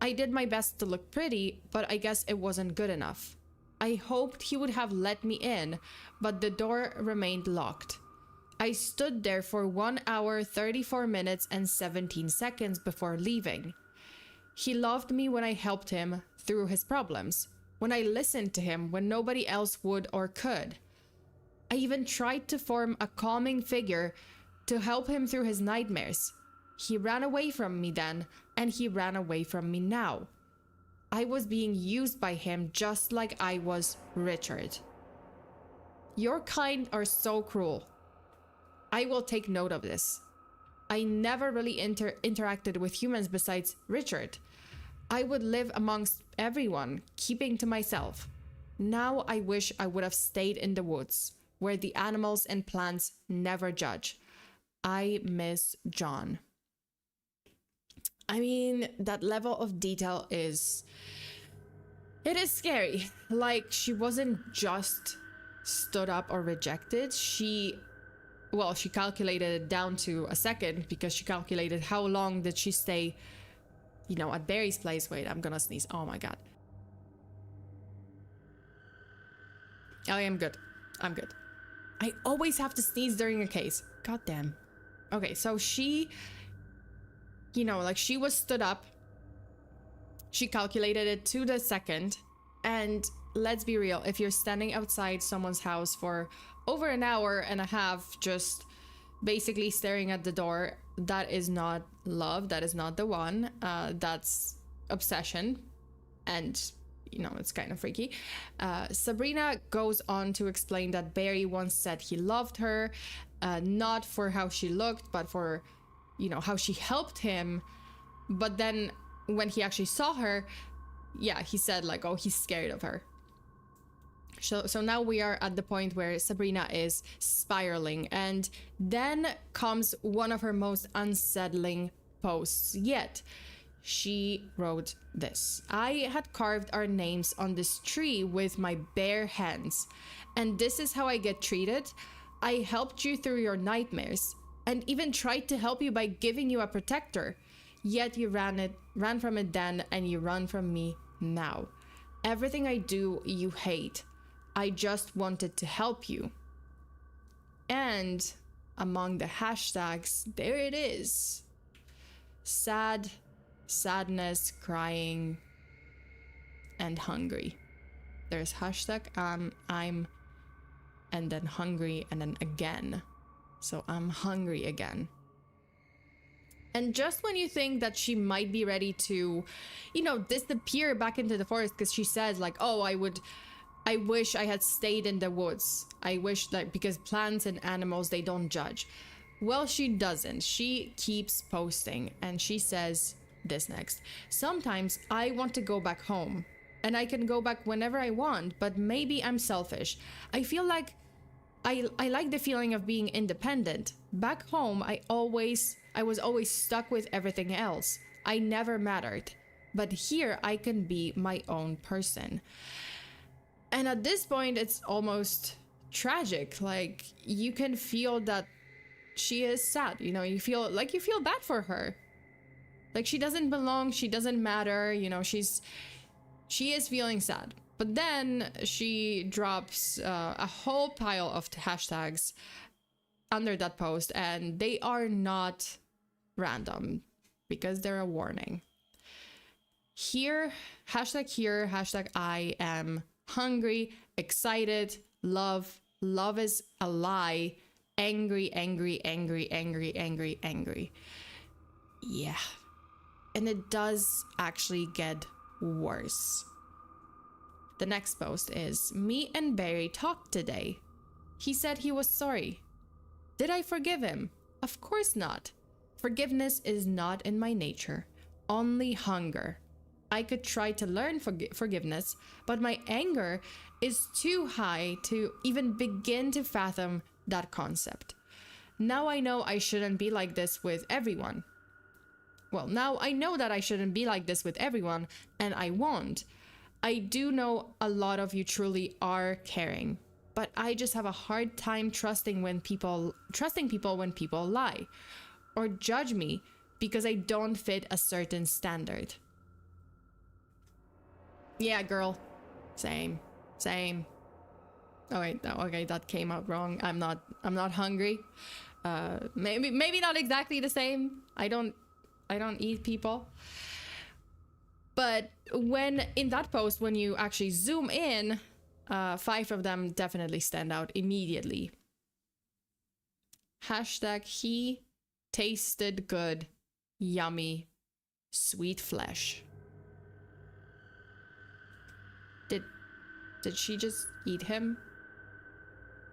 I did my best to look pretty, but I guess it wasn't good enough. I hoped he would have let me in, but the door remained locked. I stood there for 1 hour, 34 minutes and 17 seconds before leaving. He loved me when I helped him through his problems, when I listened to him when nobody else would or could. I even tried to form a calming figure to help him through his nightmares. He ran away from me then, and he ran away from me now. I was being used by him just like I was Richard. Your kind are so cruel. I will take note of this. I never really interacted with humans besides Richard. I would live amongst everyone, keeping to myself. Now I wish I would have stayed in the woods, where the animals and plants never judge. I miss John. I mean, that level of detail is scary. Like, she wasn't just stood up or rejected. She calculated it down to a second, because she calculated how long did she stay, at Barry's place. Wait, I'm gonna sneeze. Oh my God. I am good. I'm good. I always have to sneeze during a case. God damn. Okay, so she, she was stood up. She calculated it to the second. And let's be real, if you're standing outside someone's house for over an hour and a half, just basically staring at the door, that is not love. That is not the one. That's obsession. And, it's kind of freaky. Sabrina goes on to explain that Barry once said he loved her, not for how she looked, but for, how she helped him. But then when he actually saw her, yeah, he said like, oh, he's scared of her. So now we are at the point where Sabrina is spiraling, and then comes one of her most unsettling posts yet. She wrote this: I had carved our names on this tree with my bare hands, and this is how I get treated. I helped you through your nightmares, and even tried to help you by giving you a protector. Yet you ran from it then, and you run from me now. Everything I do, you hate. I just wanted to help you. And among the hashtags, there it is. Sad, sadness, crying, and hungry. There's hashtag I'm, and then hungry, and then again. So I'm hungry again. And just when you think that she might be ready to, disappear back into the forest, because she says like, oh, I wish I had stayed in the woods. I wish because plants and animals, they don't judge. Well, she doesn't. She keeps posting, and she says this next: sometimes I want to go back home, and I can go back whenever I want, but maybe I'm selfish. I feel like I like the feeling of being independent. Back home, I was always stuck with everything else. I never mattered. But here I can be my own person. And at this point, it's almost tragic. Like, you can feel that she is sad. You know, you feel bad for her. Like she doesn't belong, she doesn't matter, you know, she is feeling sad. But then she drops a whole pile of hashtags under that post, and they are not random because they're a warning. Here, hashtag I am hungry, excited, love is a lie, angry. Yeah. And it does actually get worse. The next post is, me and Barry talked today. He said he was sorry. Did I forgive him? Of course not. Forgiveness is not in my nature, only hunger. I could try to learn forgiveness, but my anger is too high to even begin to fathom that concept. Now I know I shouldn't be like this with everyone. Well, now I know that I shouldn't be like this with everyone, and I won't. I do know a lot of you truly are caring, but I just have a hard time trusting people when people lie or judge me because I don't fit a certain standard. Yeah, girl. Same. Oh wait, okay, that came out wrong. I'm not hungry. Maybe not exactly the same. I don't eat people. But when in that post, when you actually zoom in, 5 of them definitely stand out immediately. Hashtag he tasted good, yummy, sweet flesh. Did she just eat him?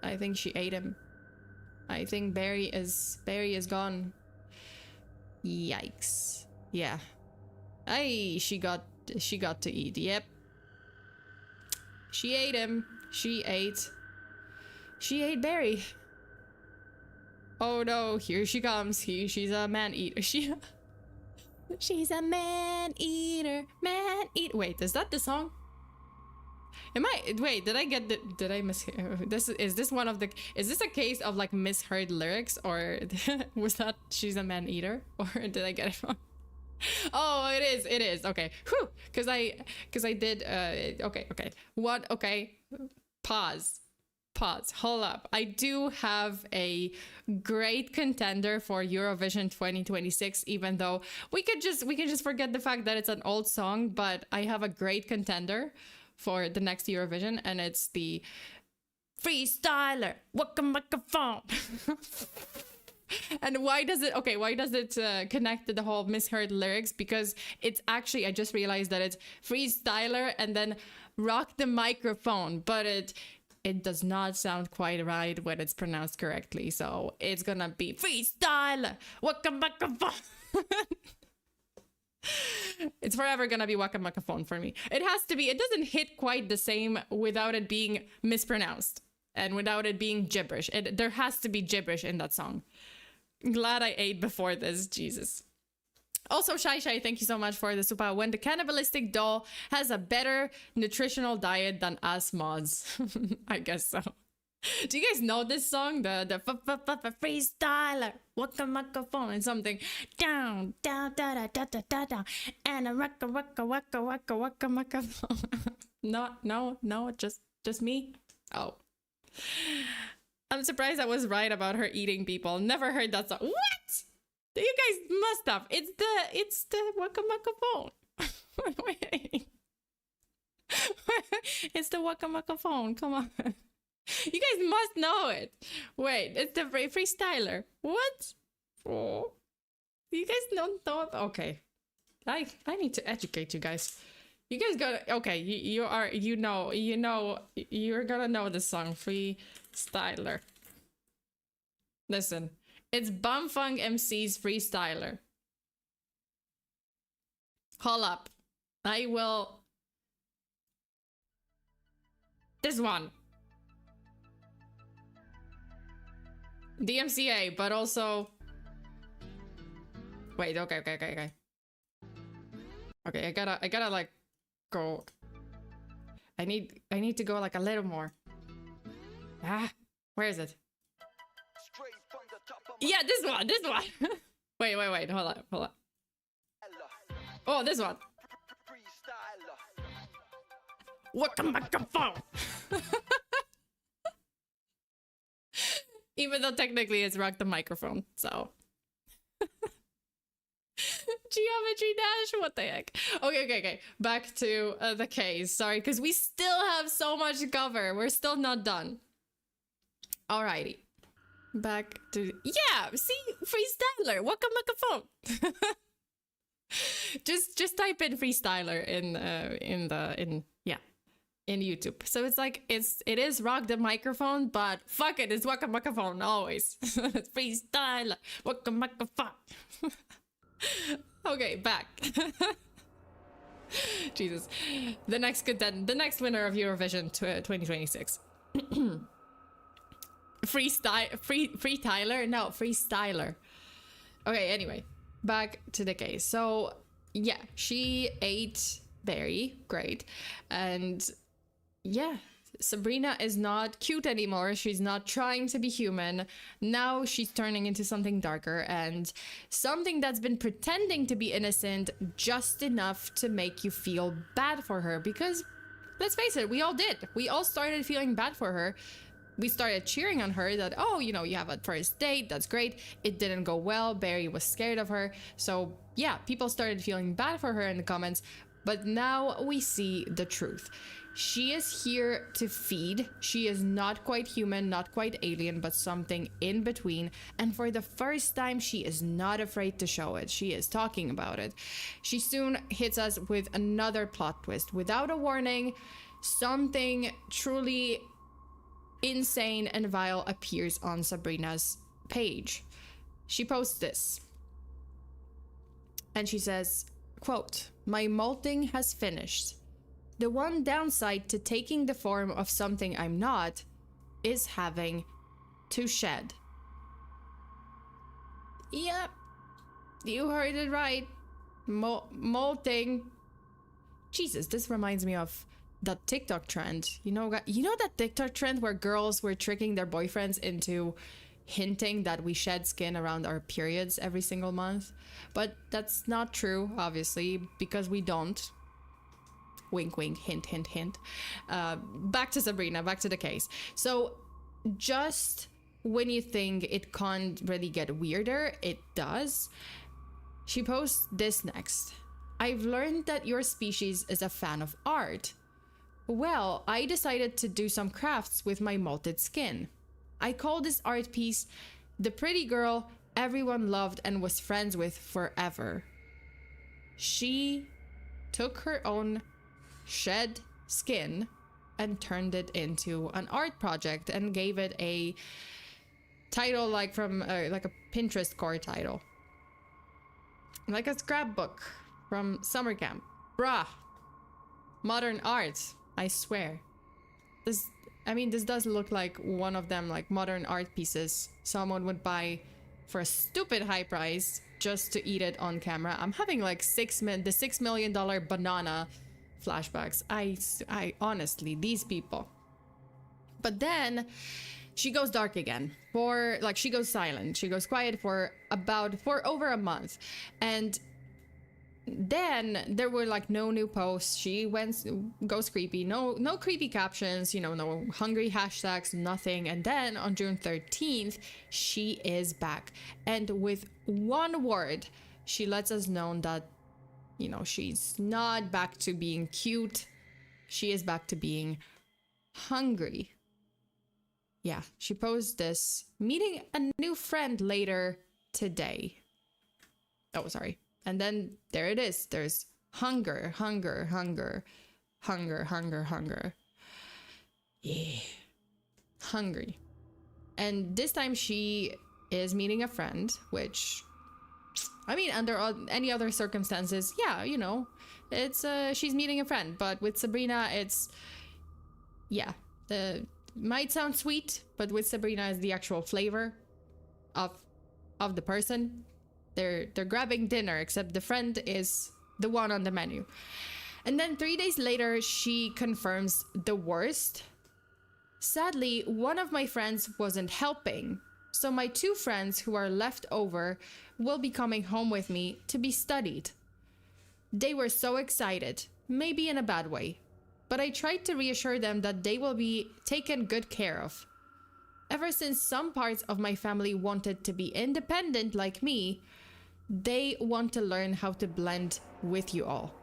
I think she ate him. I think Barry is gone. Yikes. Yeah. She got to eat. Yep. She ate him. She ate Barry. Oh no, here she comes. She's a man eater. She's a man eater. Wait, is that the song? Wait, did I mishear? Is this a case of like misheard lyrics, or was that she's a man eater, or did I get it wrong? Oh, it is. Okay. Whew. Cause I did, okay. What? Okay. Pause. Hold up. I do have a great contender for Eurovision 2026, even though we can just forget the fact that it's an old song, but I have a great contender for the next Eurovision, and it's the Freestyler, Waka Microphone. And why does it connect to the whole misheard lyrics? Because it's actually, I just realized that it's Freestyler and then rock the microphone, but it does not sound quite right when it's pronounced correctly. So it's gonna be Freestyler, Waka Microphone. It's forever gonna be Waka Microphone for me. It has to be. It doesn't hit quite the same without it being mispronounced and without it being gibberish. There has to be gibberish in that song. Glad I ate before this. Jesus. Also, Shy, thank you so much for the super. When the cannibalistic doll has a better nutritional diet than us mods. I guess so. Do you guys know this song? The Freestyler, Waka Microphone, and something down, da da da da da, and a waka microphone. No, just me. Oh, I'm surprised I was right about her eating people. Never heard that song. What? You guys must have. It's the Waka Microphone. Wait. It's the Waka Microphone. Come on. You guys must know it. Wait, it's the Freestyler. What? Oh, you guys don't know it? Okay. I need to educate you guys. You guys gotta, okay, you're gonna know this song, Freestyler. Listen, it's Bumfunk MC's Freestyler. Hold up. I will. This one. DMCA, but also. Wait, okay. Okay, I gotta like go. I need to go like a little more. Ah, where is it? Straight from the top of Yeah, this one. Wait, hold on. Oh, this one. What the microphone? Even though technically it's Rock the Microphone, so. Geometry Dash, what the heck? Okay. Back to the case. Sorry, because we still have so much to cover. We're still not done. Alrighty. Back to... Yeah, see? Freestyler. What the microphone? just type in Freestyler in YouTube. So it's like it is Rock the Microphone, but fuck it, it's Rock the Microphone always. Freestyler, Rock the Microphone. Okay, back. Jesus. The next winner of Eurovision 2026. Freestyler. Okay, anyway, back to the case. So yeah, she ate Barry, great, and yeah, Sabrina is not cute anymore. She's not trying to be human. Now she's turning into something darker and something that's been pretending to be innocent just enough to make you feel bad for her. Because let's face it, we all did. We all started feeling bad for her. We started cheering on her that, oh, you know, you have a first date. That's great. It didn't go well. Barry was scared of her. So yeah, people started feeling bad for her in the comments. But now we see the truth. She is here to feed. She is not quite human, not quite alien, but something in between. And for the first time, she is not afraid to show it. She is talking about it. She soon hits us with another plot twist. Without a warning, something truly insane and vile appears on Sabrina's page. She posts this. And she says, quote, "My molting has finished. The one downside to taking the form of something I'm not is having to shed." Yep, you heard it right. Molting. Jesus, this reminds me of that TikTok trend. You know that TikTok trend where girls were tricking their boyfriends into hinting that we shed skin around our periods every single month? But that's not true, obviously, because we don't. Wink, wink, hint, hint, hint. Back to Sabrina, back to the case. So just when you think it can't really get weirder, it does. She posts this next. "I've learned that your species is a fan of art. Well, I decided to do some crafts with my molted skin. I call this art piece The Pretty Girl Everyone Loved and Was Friends With Forever." She took her own shed skin and turned it into an art project and gave it a title like from like a Pinterest core title, like a scrapbook from summer camp. Bruh, modern art, I swear. This does look like one of them, like modern art pieces someone would buy for a stupid high price just to eat it on camera. I'm having like the $6 million banana flashbacks. I honestly, these people. But then she goes dark again. She goes silent. She goes quiet for over a month. And then there were like no new posts. She goes creepy. No creepy captions, no hungry hashtags, nothing. And then on June 13th, she is back. And with one word, she lets us know that she's not back to being cute. She is back to being hungry. Yeah, she posed this, meeting a new friend later today. Oh, sorry. And then there it is. There's hunger. Yeah. Hungry. And this time she is meeting a friend, which... under any other circumstances, yeah, it's she's meeting a friend. But with Sabrina, it's might sound sweet, but with Sabrina is the actual flavor of the person. They're grabbing dinner, except the friend is the one on the menu. And then 3 days later, she confirms the worst. Sadly, one of my friends wasn't helping. So my 2 friends who are left over will be coming home with me to be studied. They were so excited, maybe in a bad way, but I tried to reassure them that they will be taken good care of. Ever since some parts of my family wanted to be independent like me, they want to learn how to blend with you all.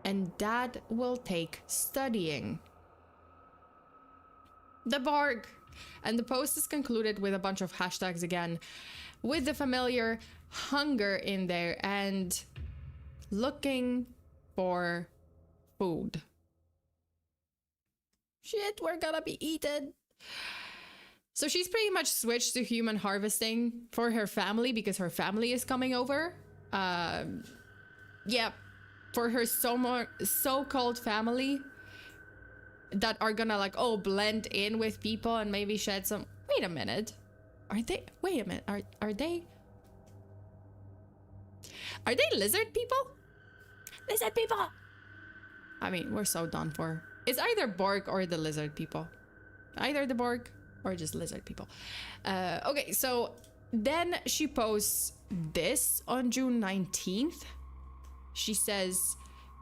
And that will take studying. The Borg. And the post is concluded with a bunch of hashtags again, with the familiar hunger in there and looking for food. Shit, we're gonna be eaten. So she's pretty much switched to human harvesting for her family because her family is coming over. Yeah, for her so-called family that are gonna like, oh, blend in with people and maybe shed some... Wait a minute. Wait a minute. Are they lizard people? Lizard people! I mean, we're so done for. It's either Borg or the lizard people. Either the Borg or just lizard people. Okay, so then she posts this on June 19th. She says,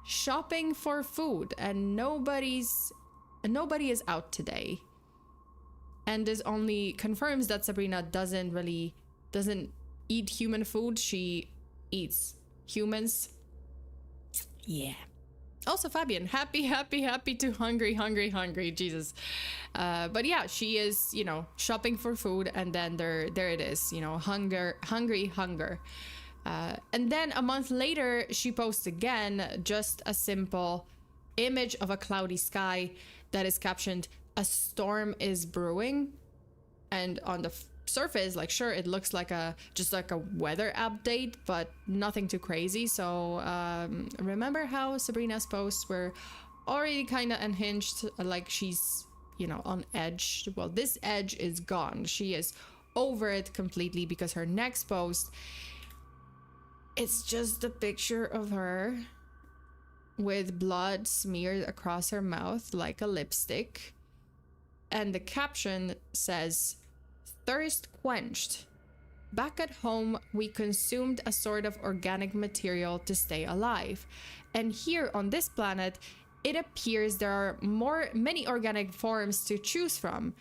shopping for food and nobody is out today. And this only confirms that Sabrina doesn't eat human food. She eats humans. Yeah. Also Fabian, happy to hungry, Jesus. But yeah, she is, you know, shopping for food, and then there it is, you know, hungry. And then a month later, she posts again just a simple image of a cloudy sky that is captioned, "A storm is brewing." And on the surface, like, sure, it looks like just like a weather update, but nothing too crazy. So remember how Sabrina's posts were already kind of unhinged, like she's, you know, on edge? Well, this edge is gone. She is over it completely, because her next post, it's just a picture of her with blood smeared across her mouth like a lipstick, and the caption says, "Thirst quenched. Back at home, we consumed a sort of organic material to stay alive. And here on this planet, it appears there are many organic forms to choose from.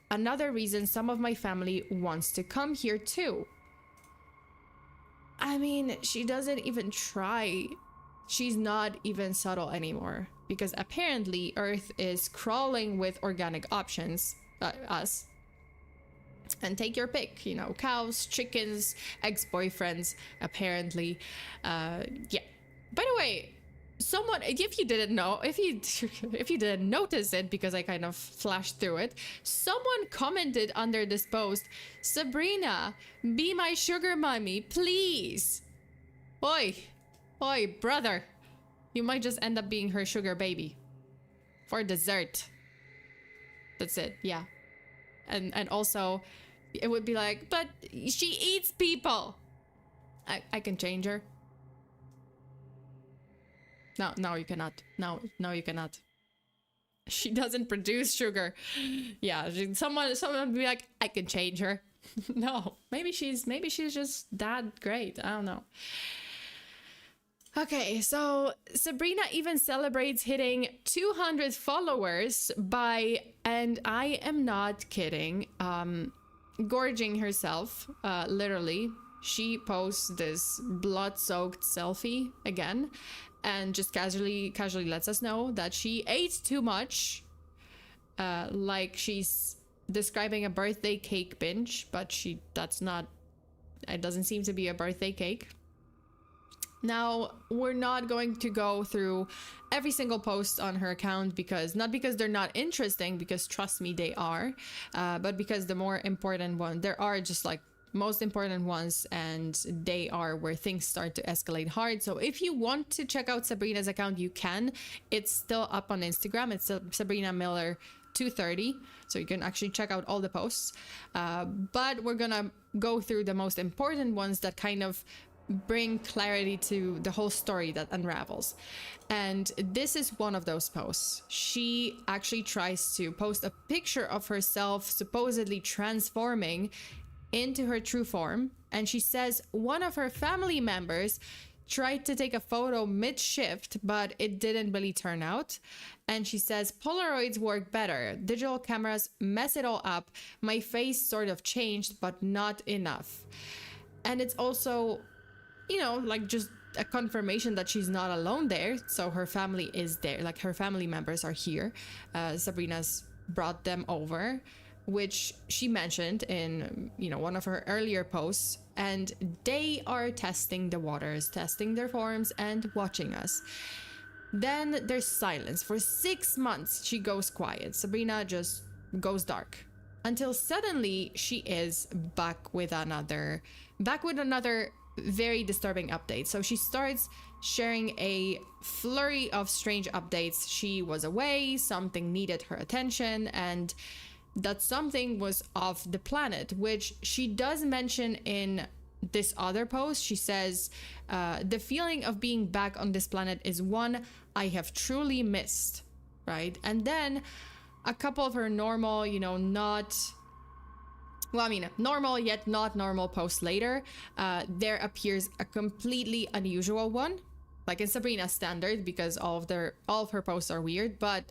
Another reason some of my family wants to come here too." I mean, she doesn't even try. She's not even subtle anymore, because apparently Earth is crawling with organic options, us. And take your pick, you know, cows, chickens, ex-boyfriends, apparently. Yeah. By the way, someone, if you didn't know, if you didn't notice it, because I kind of flashed through it, someone commented under this post, "Sabrina, be my sugar mommy, please." Oi, brother. You might just end up being her sugar baby. For dessert. That's it, yeah. And also, it would be like, but she eats people. I can change her. No, you cannot. No, you cannot. She doesn't produce sugar. Yeah, someone would be like, I can change her. No, maybe she's just that great. I don't know. Okay, so Sabrina even celebrates hitting 200 followers by, and I am not kidding, gorging herself, literally. She posts this blood-soaked selfie again, and just casually lets us know that she ate too much, like she's describing a birthday cake binge, but it doesn't seem to be a birthday cake. Now, we're not going to go through every single post on her account, not because they're not interesting, because trust me, they are, but because the more important one, there are just like most important ones, and they are where things start to escalate hard. So if you want to check out Sabrina's account, you can. It's still up on Instagram. It's still SabrinaMiller230. So you can actually check out all the posts. But we're gonna go through the most important ones that kind of bring clarity to the whole story that unravels. And this is one of those posts. She actually tries to post a picture of herself supposedly transforming into her true form, and she says one of her family members tried to take a photo mid-shift, but it didn't really turn out. And she says Polaroids work better. Digital cameras mess it all up. My face sort of changed, but not enough. And it's also, you know, like just a confirmation that she's not alone there. So her family is there, like her family members are here. Sabrina's brought them over, which she mentioned in, you know, one of her earlier posts, and they are testing the waters, testing their forms and watching us. Then there's silence. For 6 months she goes quiet. Sabrina just goes dark until suddenly she is back with another very disturbing update. So she starts sharing a flurry of strange updates. She was away, something needed her attention, and that something was off the planet, which she does mention in this other post. She says, the feeling of being back on this planet is one I have truly missed, right? And then a couple of her normal, you know, normal yet not normal posts later, there appears a completely unusual one, like in Sabrina's standard, because all of her posts are weird, but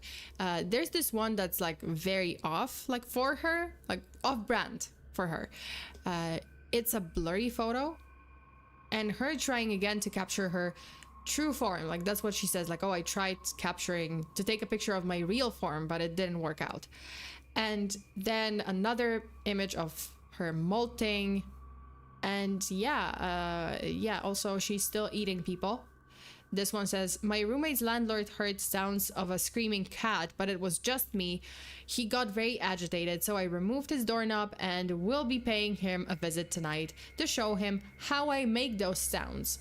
there's this one that's like very off, like for her, like off brand for her. It's a blurry photo and her trying again to capture her true form. Like that's what she says, like, oh, I tried to take a picture of my real form, but it didn't work out. And then another image of her molting, and also she's still eating people. This one says, my roommate's landlord heard sounds of a screaming cat, but it was just me. He got very agitated, so I removed his doorknob and will be paying him a visit tonight to show him how I make those sounds.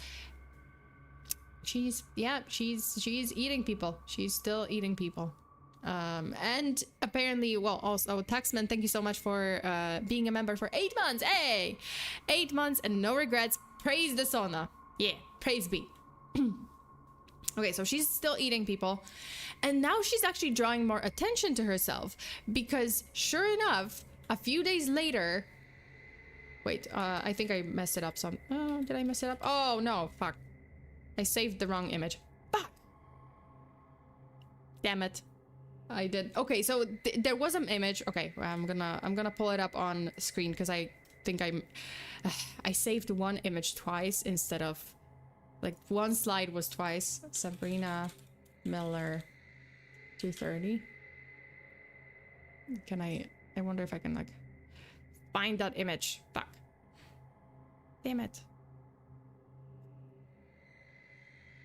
She's eating people. She's still eating people. And apparently, well, also Taxman, thank you so much for being a member for 8 months. Hey, 8 months and no regrets. Praise the sauna. Yeah, praise be. Okay, so she's still eating people, and now she's actually drawing more attention to herself, because sure enough, a few days later, wait, I think I messed it up did I mess it up? Oh no, fuck, I saved the wrong image. Fuck, damn it, I did. Okay, so there was an image. Okay, I'm gonna pull it up on screen, because I think I saved one image twice instead of, like, one slide was twice. SabrinaMiller230. I wonder if I can, like, find that image. Fuck. Damn it.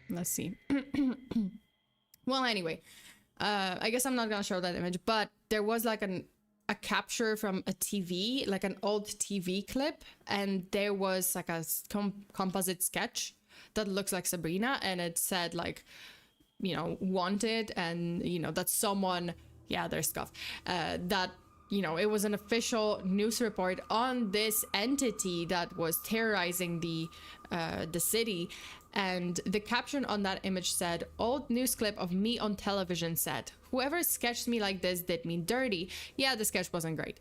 Let's see. Well, anyway, I guess I'm not gonna show that image, but there was like a capture from a TV, like an old TV clip, and there was like a composite sketch that looks like Sabrina, and it said, like, you know, wanted, and, you know, that someone, yeah, there's stuff, that, you know, it was an official news report on this entity that was terrorizing the city. And the caption on that image said, old news clip of me on television set. Whoever sketched me like this did me dirty. Yeah, the sketch wasn't great.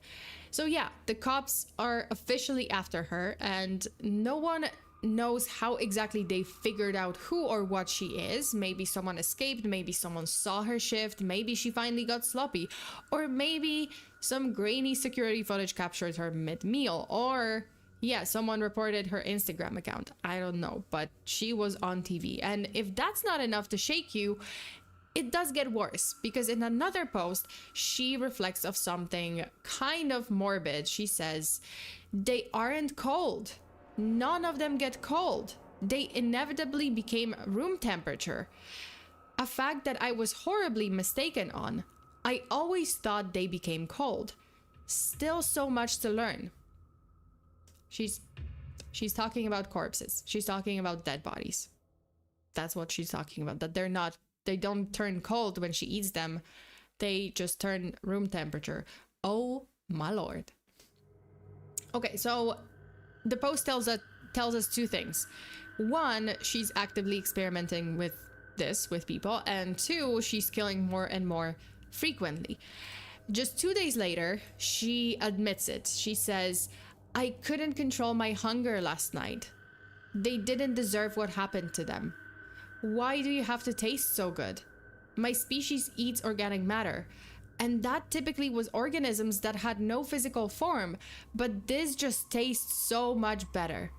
So yeah, the cops are officially after her, and no one knows how exactly they figured out who or what she is. Maybe someone escaped, maybe someone saw her shift, maybe she finally got sloppy, or maybe some grainy security footage captured her mid-meal, or yeah, someone reported her Instagram account. I don't know, but she was on TV. And if that's not enough to shake you, it does get worse, because in another post, she reflects of something kind of morbid. She says, they aren't cold. None of them get cold. They inevitably became room temperature. A fact that I was horribly mistaken on. I always thought they became cold. Still so much to learn. She's talking about corpses. She's talking about dead bodies. That's what she's talking about. That they don't turn cold when she eats them. They just turn room temperature. Oh my lord. Okay, so the post tells us two things. One, she's actively experimenting with people, and two, she's killing more and more frequently. Just 2 days later, she admits it. She says, I couldn't control my hunger last night. They didn't deserve what happened to them. Why do you have to taste so good? My species eats organic matter, and that typically was organisms that had no physical form, but this just tastes so much better.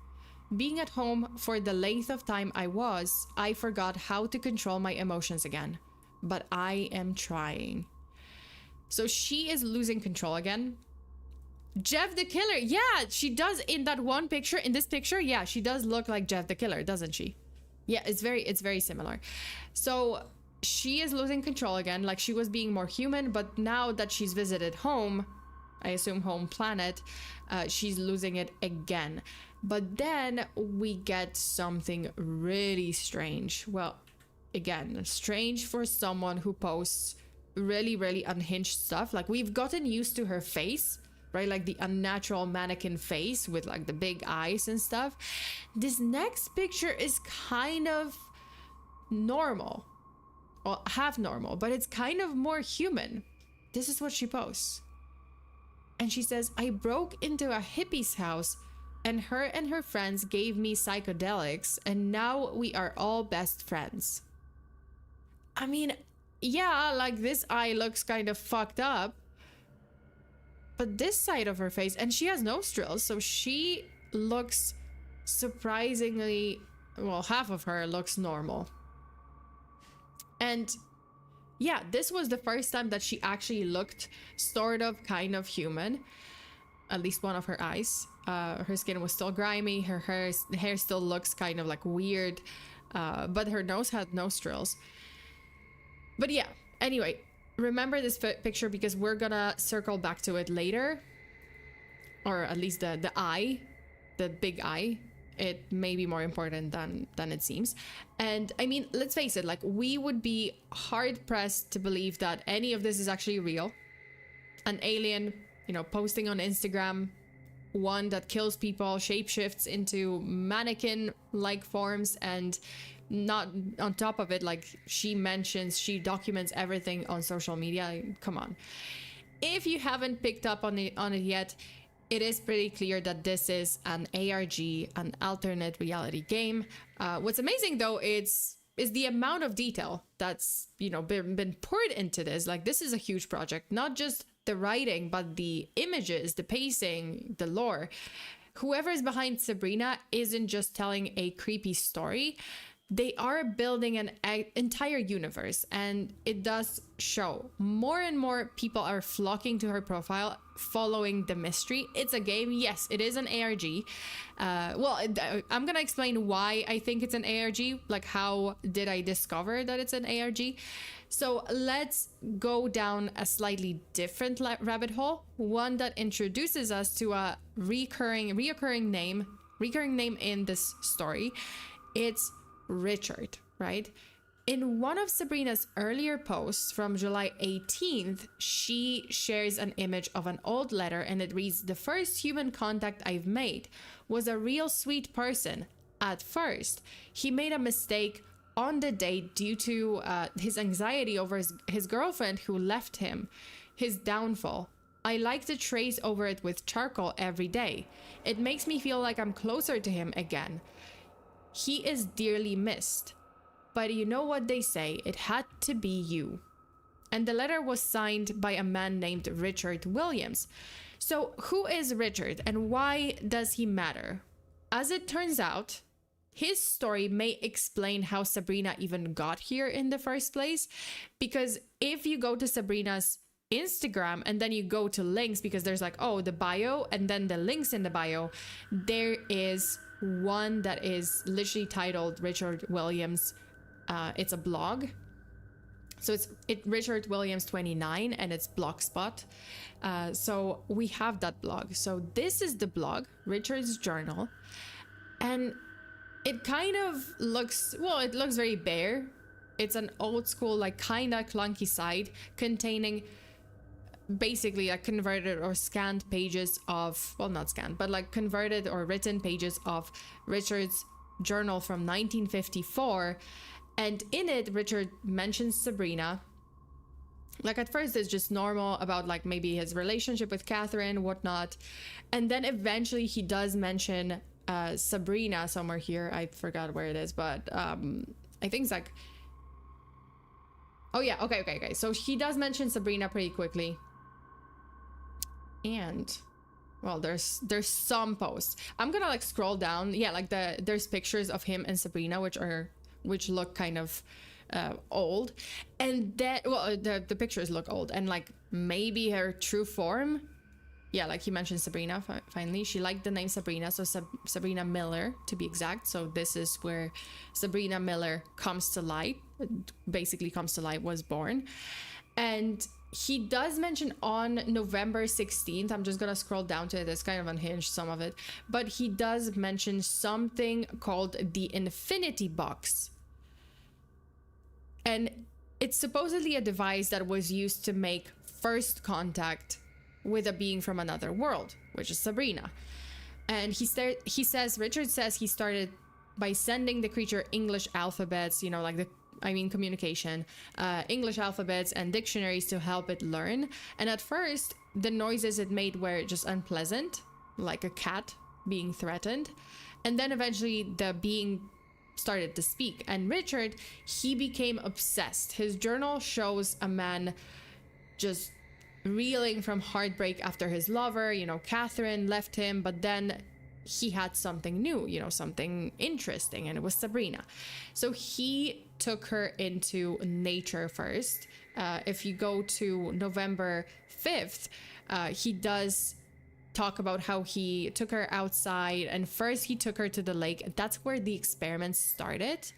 Being at home for the length of time I forgot how to control my emotions again, but I am trying. So she is losing control again. Jeff the Killer, yeah, she does in that one picture, in this picture, yeah, she does look like Jeff the Killer, doesn't she? Yeah, it's very similar. So she is losing control again, like she was being more human, but now that she's visited home, I assume home planet, she's losing it again. But then we get something really strange. Well, again, strange for someone who posts really unhinged stuff. Like, we've gotten used to her face, right? Like the unnatural mannequin face with like the big eyes and stuff. This next picture is kind of normal. Well, half normal, but it's kind of more human. This is what she posts. And she says, I broke into a hippie's house and her friends gave me psychedelics and now we are all best friends. I mean, yeah, like this eye looks kind of fucked up, but this side of her face, and she has nostrils, so she looks surprisingly, well, half of her looks normal. And yeah, this was the first time that she actually looked sort of kind of human, at least one of her eyes. Her skin was still grimy, her hair still looks kind of like weird, but her nose had nostrils. But yeah, anyway, remember this picture because we're gonna circle back to it later, or at least the eye, the big eye. It may be more important than it seems. And I mean, let's face it, like, we would be hard pressed to believe that any of this is actually real. An alien, you know, posting on Instagram, one that kills people, shapeshifts into mannequin-like forms, and not on top of it, like, she documents everything on social media. Come on. If you haven't picked up on it yet, it is pretty clear that this is an ARG, an alternate reality game. What's amazing though is the amount of detail that's, you know, been poured into this. Like, this is a huge project, not just the writing, but the images, the pacing, the lore. Whoever is behind Sabrina isn't just telling a creepy story. They are building an entire universe, and it does show. More and more people are flocking to her profile, following the mystery. It's a game. Yes, it is an ARG. I'm gonna explain why I think it's an ARG. Like, how did I discover that it's an ARG? So let's go down a slightly different rabbit hole, one that introduces us to a recurring name in this story. It's Richard, right? In one of Sabrina's earlier posts from July 18th, she shares an image of an old letter, and it reads, "The first human contact I've made was a real sweet person. At first, he made a mistake on the date due to his anxiety over his girlfriend who left him, his downfall. I like to trace over it with charcoal every day. It makes me feel like I'm closer to him again. He is dearly missed. But you know what they say, it had to be you." And the letter was signed by a man named Richard Williams. So who is Richard and why does he matter? As it turns out, his story may explain how Sabrina even got here in the first place. Because if you go to Sabrina's Instagram and then you go to links, because there's like, oh, the bio and then the links in the bio, there is one that is literally titled Richard Williams. It's a blog. So it's Richard Williams 29 and it's Blogspot. So we have that blog. So this is the blog, Richard's journal. And it kind of looks, well, it looks very bare. It's an old school, like kind of clunky site containing basically like converted or scanned pages of, well, not scanned, but like converted or written pages of Richard's journal from 1954. And in it, Richard mentions Sabrina, Like at first it's just normal about like maybe his relationship with Catherine, whatnot. And then eventually he does mention Sabrina somewhere here. I forgot where it is, but I think it's like, oh yeah, okay. So he does mention Sabrina pretty quickly. And well, there's some posts. I'm gonna like scroll down. Yeah, like there's pictures of him and Sabrina which look kind of old, and then well the pictures look old, and like maybe her true form, yeah, like he mentioned Sabrina. Finally she liked the name Sabrina, so Sabrina Miller to be exact. So this is where Sabrina Miller comes to light, basically comes to light, was born. And he does mention on November 16th, I'm just gonna scroll down to it, it's kind of unhinged, some of it, but he does mention something called the Infinity Box. And it's supposedly a device that was used to make first contact with a being from another world, which is Sabrina. And Richard says he started by sending the creature English alphabets, you know, like communication, English alphabets and dictionaries to help it learn. And at first, the noises it made were just unpleasant, like a cat being threatened. And then eventually the being started to speak, and Richard, he became obsessed. His journal shows a man just reeling from heartbreak after his lover, you know, Catherine, left him, but then he had something new, you know, something interesting, and it was Sabrina. So he took her into nature first. If you go to November 5th, he does talk about how he took her outside, and first he took her to the lake. That's where the experiments started.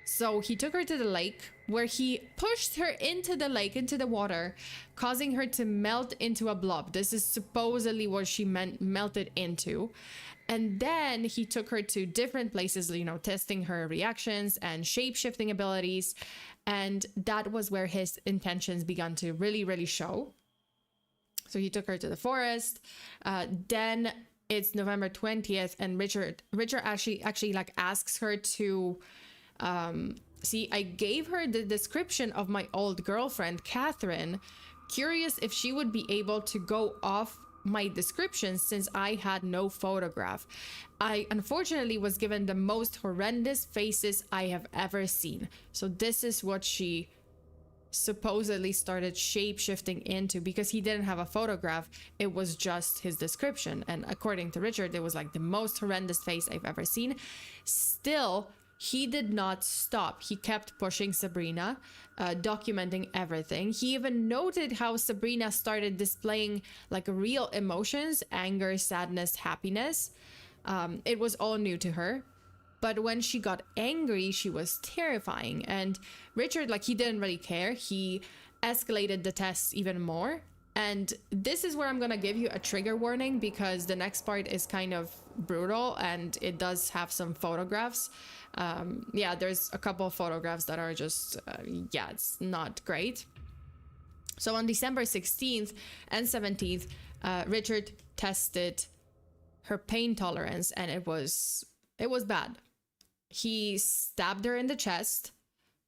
So he took her to the lake, where he pushed her into the lake, into the water, causing her to melt into a blob. This is supposedly what she melted into. And then he took her to different places, you know, testing her reactions and shape-shifting abilities. And that was where his intentions began to really, really show. So he took her to the forest. Then it's November 20th, and Richard actually like asks her to see, I gave her the description of my old girlfriend, Catherine, curious if she would be able to go off my description since I had no photograph. I unfortunately was given the most horrendous faces I have ever seen. So this is what she supposedly started shape-shifting into, because he didn't have a photograph. It was just his description, and according to Richard, it was like the most horrendous face I've ever seen. Still, he did not stop. He kept pushing Sabrina, documenting everything. He even noted how Sabrina started displaying like real emotions: anger, sadness, happiness. It was all new to her. But when she got angry, she was terrifying. And Richard, like, he didn't really care. He escalated the tests even more. And this is where I'm gonna give you a trigger warning, because the next part is kind of brutal and it does have some photographs. Yeah, there's a couple of photographs that are just, yeah, it's not great. So on December 16th and 17th, Richard tested her pain tolerance, and it was bad. He stabbed her in the chest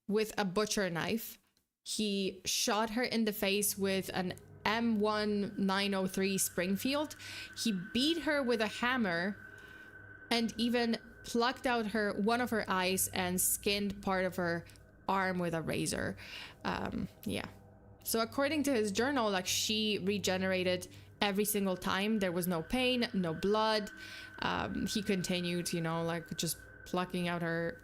with a butcher knife. He shot her in the face with an M1903 Springfield. He beat her with a hammer and even plucked out one of her eyes and skinned part of her arm with a razor. Yeah. So according to his journal, like, she regenerated every single time. There was no pain, no blood. He continued, you know, like, just plucking out her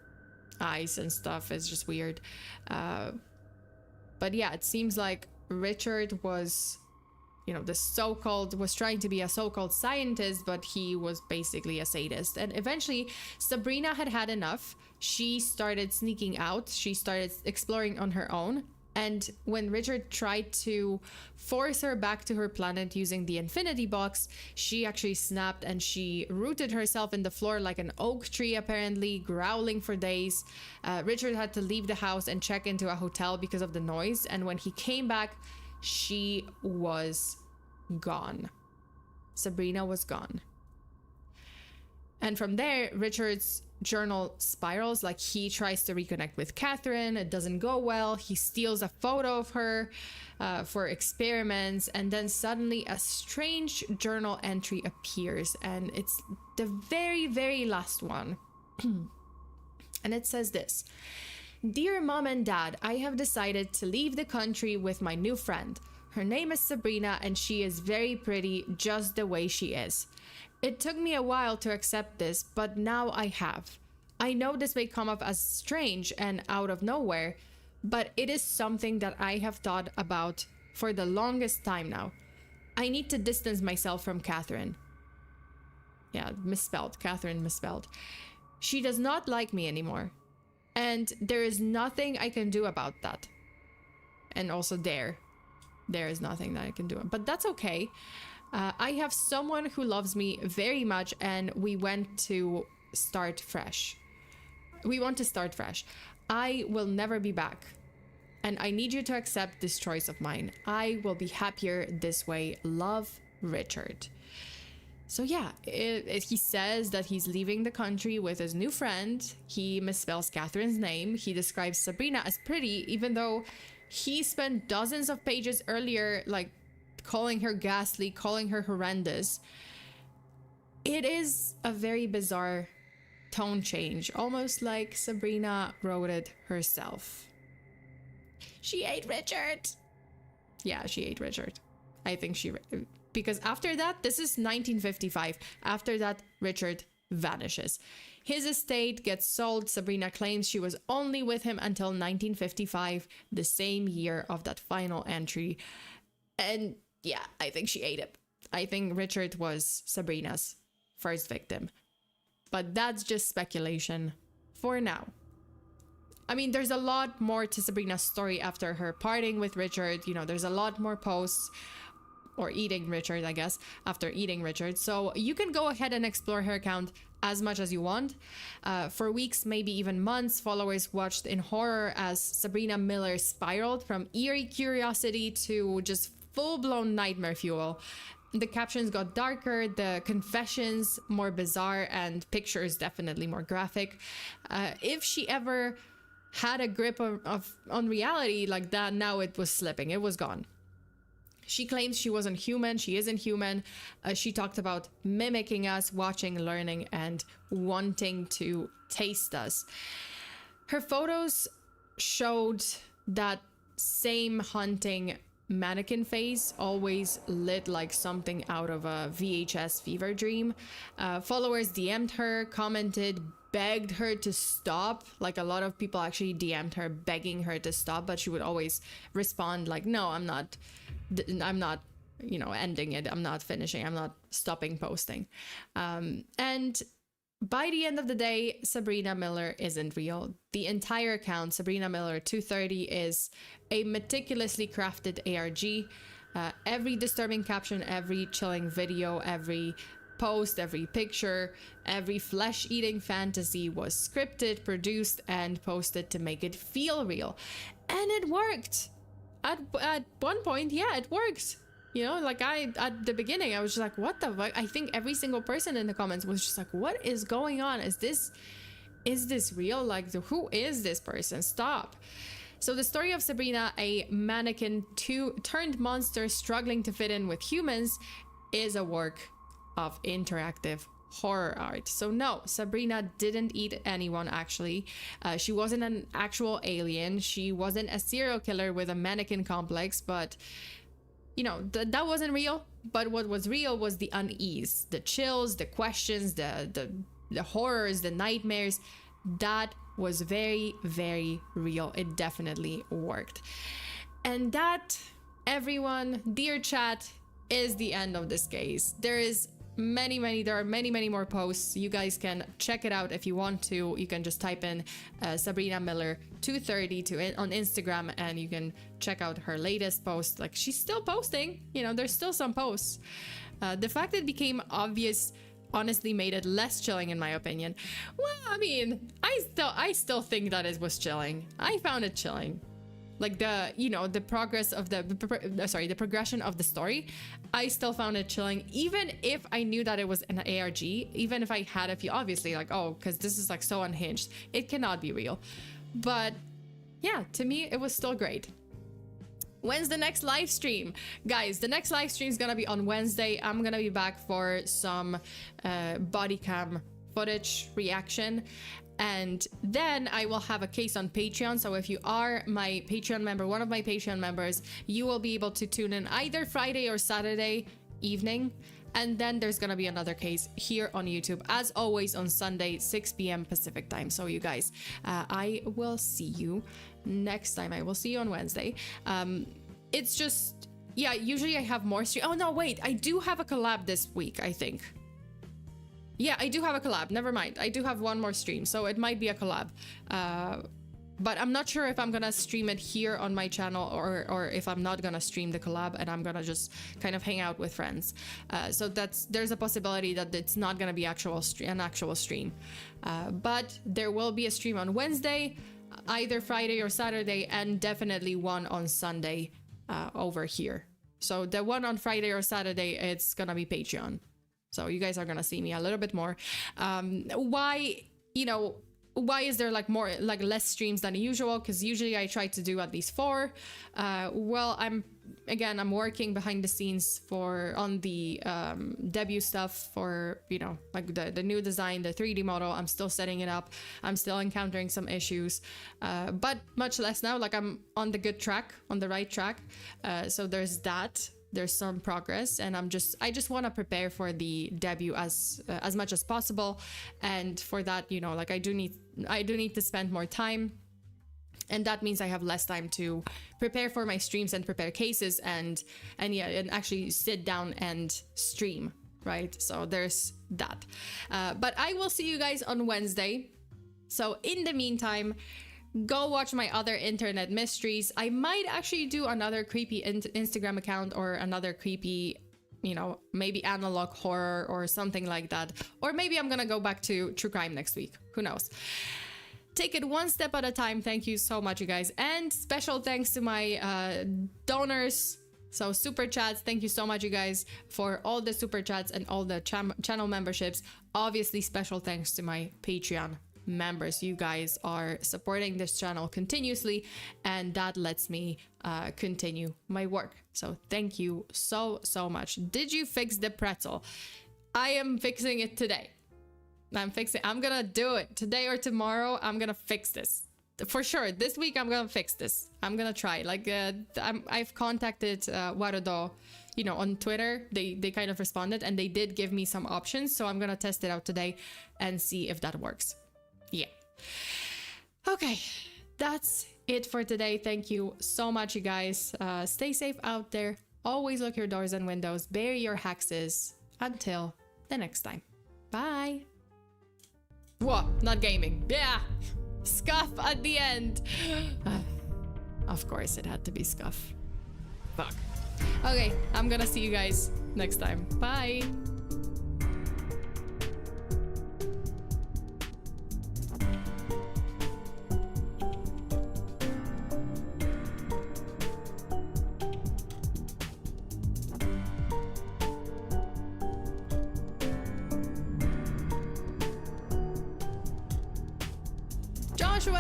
eyes and stuff. It's just weird. But yeah, it seems like Richard was, you know, was trying to be a so-called scientist, but he was basically a sadist. And eventually Sabrina had enough. She started sneaking out. She started exploring on her own. And when Richard tried to force her back to her planet using the Infinity Box, she actually snapped and she rooted herself in the floor like an oak tree, apparently, growling for days. Richard had to leave the house and check into a hotel because of the noise. And when he came back, she was gone. Sabrina was gone. And from there, Richard's journal spirals. Like, he tries to reconnect with Catherine, it doesn't go well, he steals a photo of her for experiments, and then suddenly a strange journal entry appears, and it's the very, very last one. And it says this: "Dear Mom and Dad, I have decided to leave the country with my new friend. Her name is Sabrina, and she is very pretty just the way she is. It took me a while to accept this, but now I have. I know this may come off as strange and out of nowhere, but it is something that I have thought about for the longest time now. I need to distance myself from Catherine." Yeah, misspelled. Catherine misspelled. "She does not like me anymore. And there is nothing I can do about that." And also there is nothing that I can do. But that's okay. I have someone who loves me very much, and we want to start fresh. I will never be back. And I need you to accept this choice of mine. I will be happier this way. Love, Richard. So yeah, he says that he's leaving the country with his new friend. He misspells Catherine's name. He describes Sabrina as pretty, even though he spent dozens of pages earlier, like, calling her ghastly, calling her horrendous. It is a very bizarre tone change, almost like Sabrina wrote it herself. She ate Richard. Yeah, she ate Richard. I think because after that, this is 1955. After that, Richard vanishes. His estate gets sold. Sabrina claims she was only with him until 1955, the same year of that final entry. And yeah, I think she ate it. I think Richard was Sabrina's first victim. But that's just speculation for now. I mean, there's a lot more to Sabrina's story after her parting with Richard. You know, there's a lot more posts, or eating Richard, I guess, after eating Richard. So you can go ahead and explore her account as much as you want. For weeks, maybe even months, followers watched in horror as Sabrina Miller spiraled from eerie curiosity to just full-blown nightmare fuel. The captions got darker, the confessions more bizarre, and pictures definitely more graphic. If she ever had a grip on reality like that, now it was slipping. It was gone. She claims she wasn't human. She isn't human. She talked about mimicking us, watching, learning, and wanting to taste us. Her photos showed that same hunting mannequin face, always lit like something out of a VHS fever dream. Followers DM'd her, commented, begged her to stop. Like, a lot of people actually DM'd her begging her to stop, but she would always respond like, no, I'm not, you know, ending it. I'm not finishing. I'm not stopping posting. And by the end of the day, Sabrina Miller isn't real. The entire account, SabrinaMiller230, is a meticulously crafted ARG. Every disturbing caption, every chilling video, every post, every picture, every flesh-eating fantasy was scripted, produced, and posted to make it feel real. And it worked. At one point, yeah, it worked. You know, like, at the beginning, I was just like, what the fuck? I think every single person in the comments was just like, what is going on? Is this real? Like, who is this person? Stop. So the story of Sabrina, a mannequin turned monster struggling to fit in with humans, is a work of interactive horror art. So no, Sabrina didn't eat anyone, actually. She wasn't an actual alien. She wasn't a serial killer with a mannequin complex, but you know, that wasn't real. But what was real was the unease, the chills, the questions, the horrors, the nightmares. That was very, very real. It definitely worked. And that, everyone, dear chat, is the end of this case. There are many more posts. You guys can check it out if you want to. You can just type in SabrinaMiller230 on Instagram, and you can check out her latest post. Like, she's still posting, you know, there's still some posts. The fact that it became obvious honestly made it less chilling, in my opinion. Well, I mean, I still think that it was chilling. I found it chilling. like the, you know, the progress of the progression of the story, I still found it chilling, even if I knew that it was an ARG, even if I had a few, obviously, like, oh, because this is like so unhinged, it cannot be real. But yeah, to me, it was still great. When's the next live stream? Guys, the next live stream is gonna be on Wednesday. I'm gonna be back for some body cam footage reaction. And then I will have a case on Patreon. So if you are my Patreon member, one of my Patreon members, you will be able to tune in either Friday or Saturday evening. And then there's gonna be another case here on YouTube, as always, on Sunday, 6 p.m. Pacific time. So you guys, I will see you next time. I will see you on Wednesday. It's just, yeah, usually I have more stream. Oh no, wait, I do have a collab this week, I think. Yeah, I do have a collab. Never mind. I do have one more stream, so it might be a collab. But I'm not sure if I'm gonna stream it here on my channel or if I'm not gonna stream the collab and I'm gonna just kind of hang out with friends. So there's a possibility that it's not gonna be an actual stream. But there will be a stream on Wednesday, either Friday or Saturday, and definitely one on Sunday over here. So the one on Friday or Saturday, it's gonna be Patreon. So you guys are gonna see me a little bit more. Why is there like less streams than usual? Because usually I try to do at least 4. Well, I'm working behind the scenes on the debut stuff for, you know, like the new design, the 3D model. I'm still setting it up. I'm still encountering some issues, but much less now. Like I'm on the right track. So there's that. There's some progress, and I just want to prepare for the debut as much as possible. And for that, you know, like I do need to spend more time, and that means I have less time to prepare for my streams and prepare cases and actually sit down and stream, right? So there's that. But I will see you guys on Wednesday. So in the meantime, go watch my other internet mysteries. I might actually do another creepy Instagram account or another creepy, you know, maybe analog horror or something like that. Or maybe I'm gonna go back to true crime next week. Who knows? Take it one step at a time. Thank you so much, you guys. And special thanks to my donors. So super chats, thank you so much, you guys, for all the super chats and all the channel memberships. Obviously, special thanks to my Patreon members. You guys are supporting this channel continuously, and that lets me continue my work. So thank you so much. Did you fix the pretzel? I am fixing it today. I'm gonna do it today or tomorrow. I'm gonna fix this for sure. This week I'm gonna fix this. I'm gonna try. Like I've contacted Warudo, you know, on Twitter. They kind of responded and they did give me some options, so I'm gonna test it out today and see if that works. Yeah. Okay, that's it for today. Thank you so much, you guys. Stay safe out there. Always lock your doors and windows. Bury your hexes. Until the next time. Bye. What? Not gaming. Yeah. Scuff at the end. Of course, it had to be scuff. Fuck. Okay, I'm gonna see you guys next time. Bye.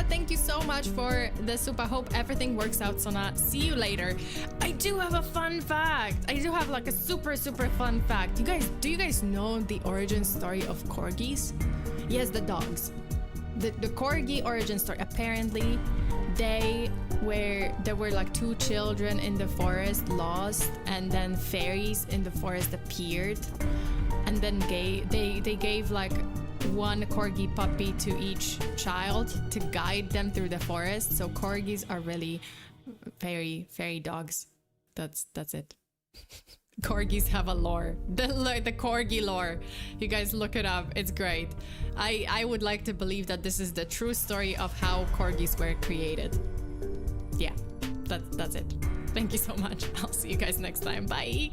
Thank you so much for the soup. I hope everything works out, Sona. See you later. I do have a fun fact. I do have like a super fun fact. Do you guys know the origin story of corgis? Yes, the dogs. The corgi origin story. Apparently, there were like 2 children in the forest lost, and then fairies in the forest appeared, and then they gave like 1 corgi puppy to each child to guide them through the forest. So corgis are really fairy dogs. That's it. Corgis have a lore. The corgi lore. You guys look it up. It's great. I would like to believe that this is the true story of how corgis were created. Yeah, that's it. Thank you so much. I'll see you guys next time. Bye.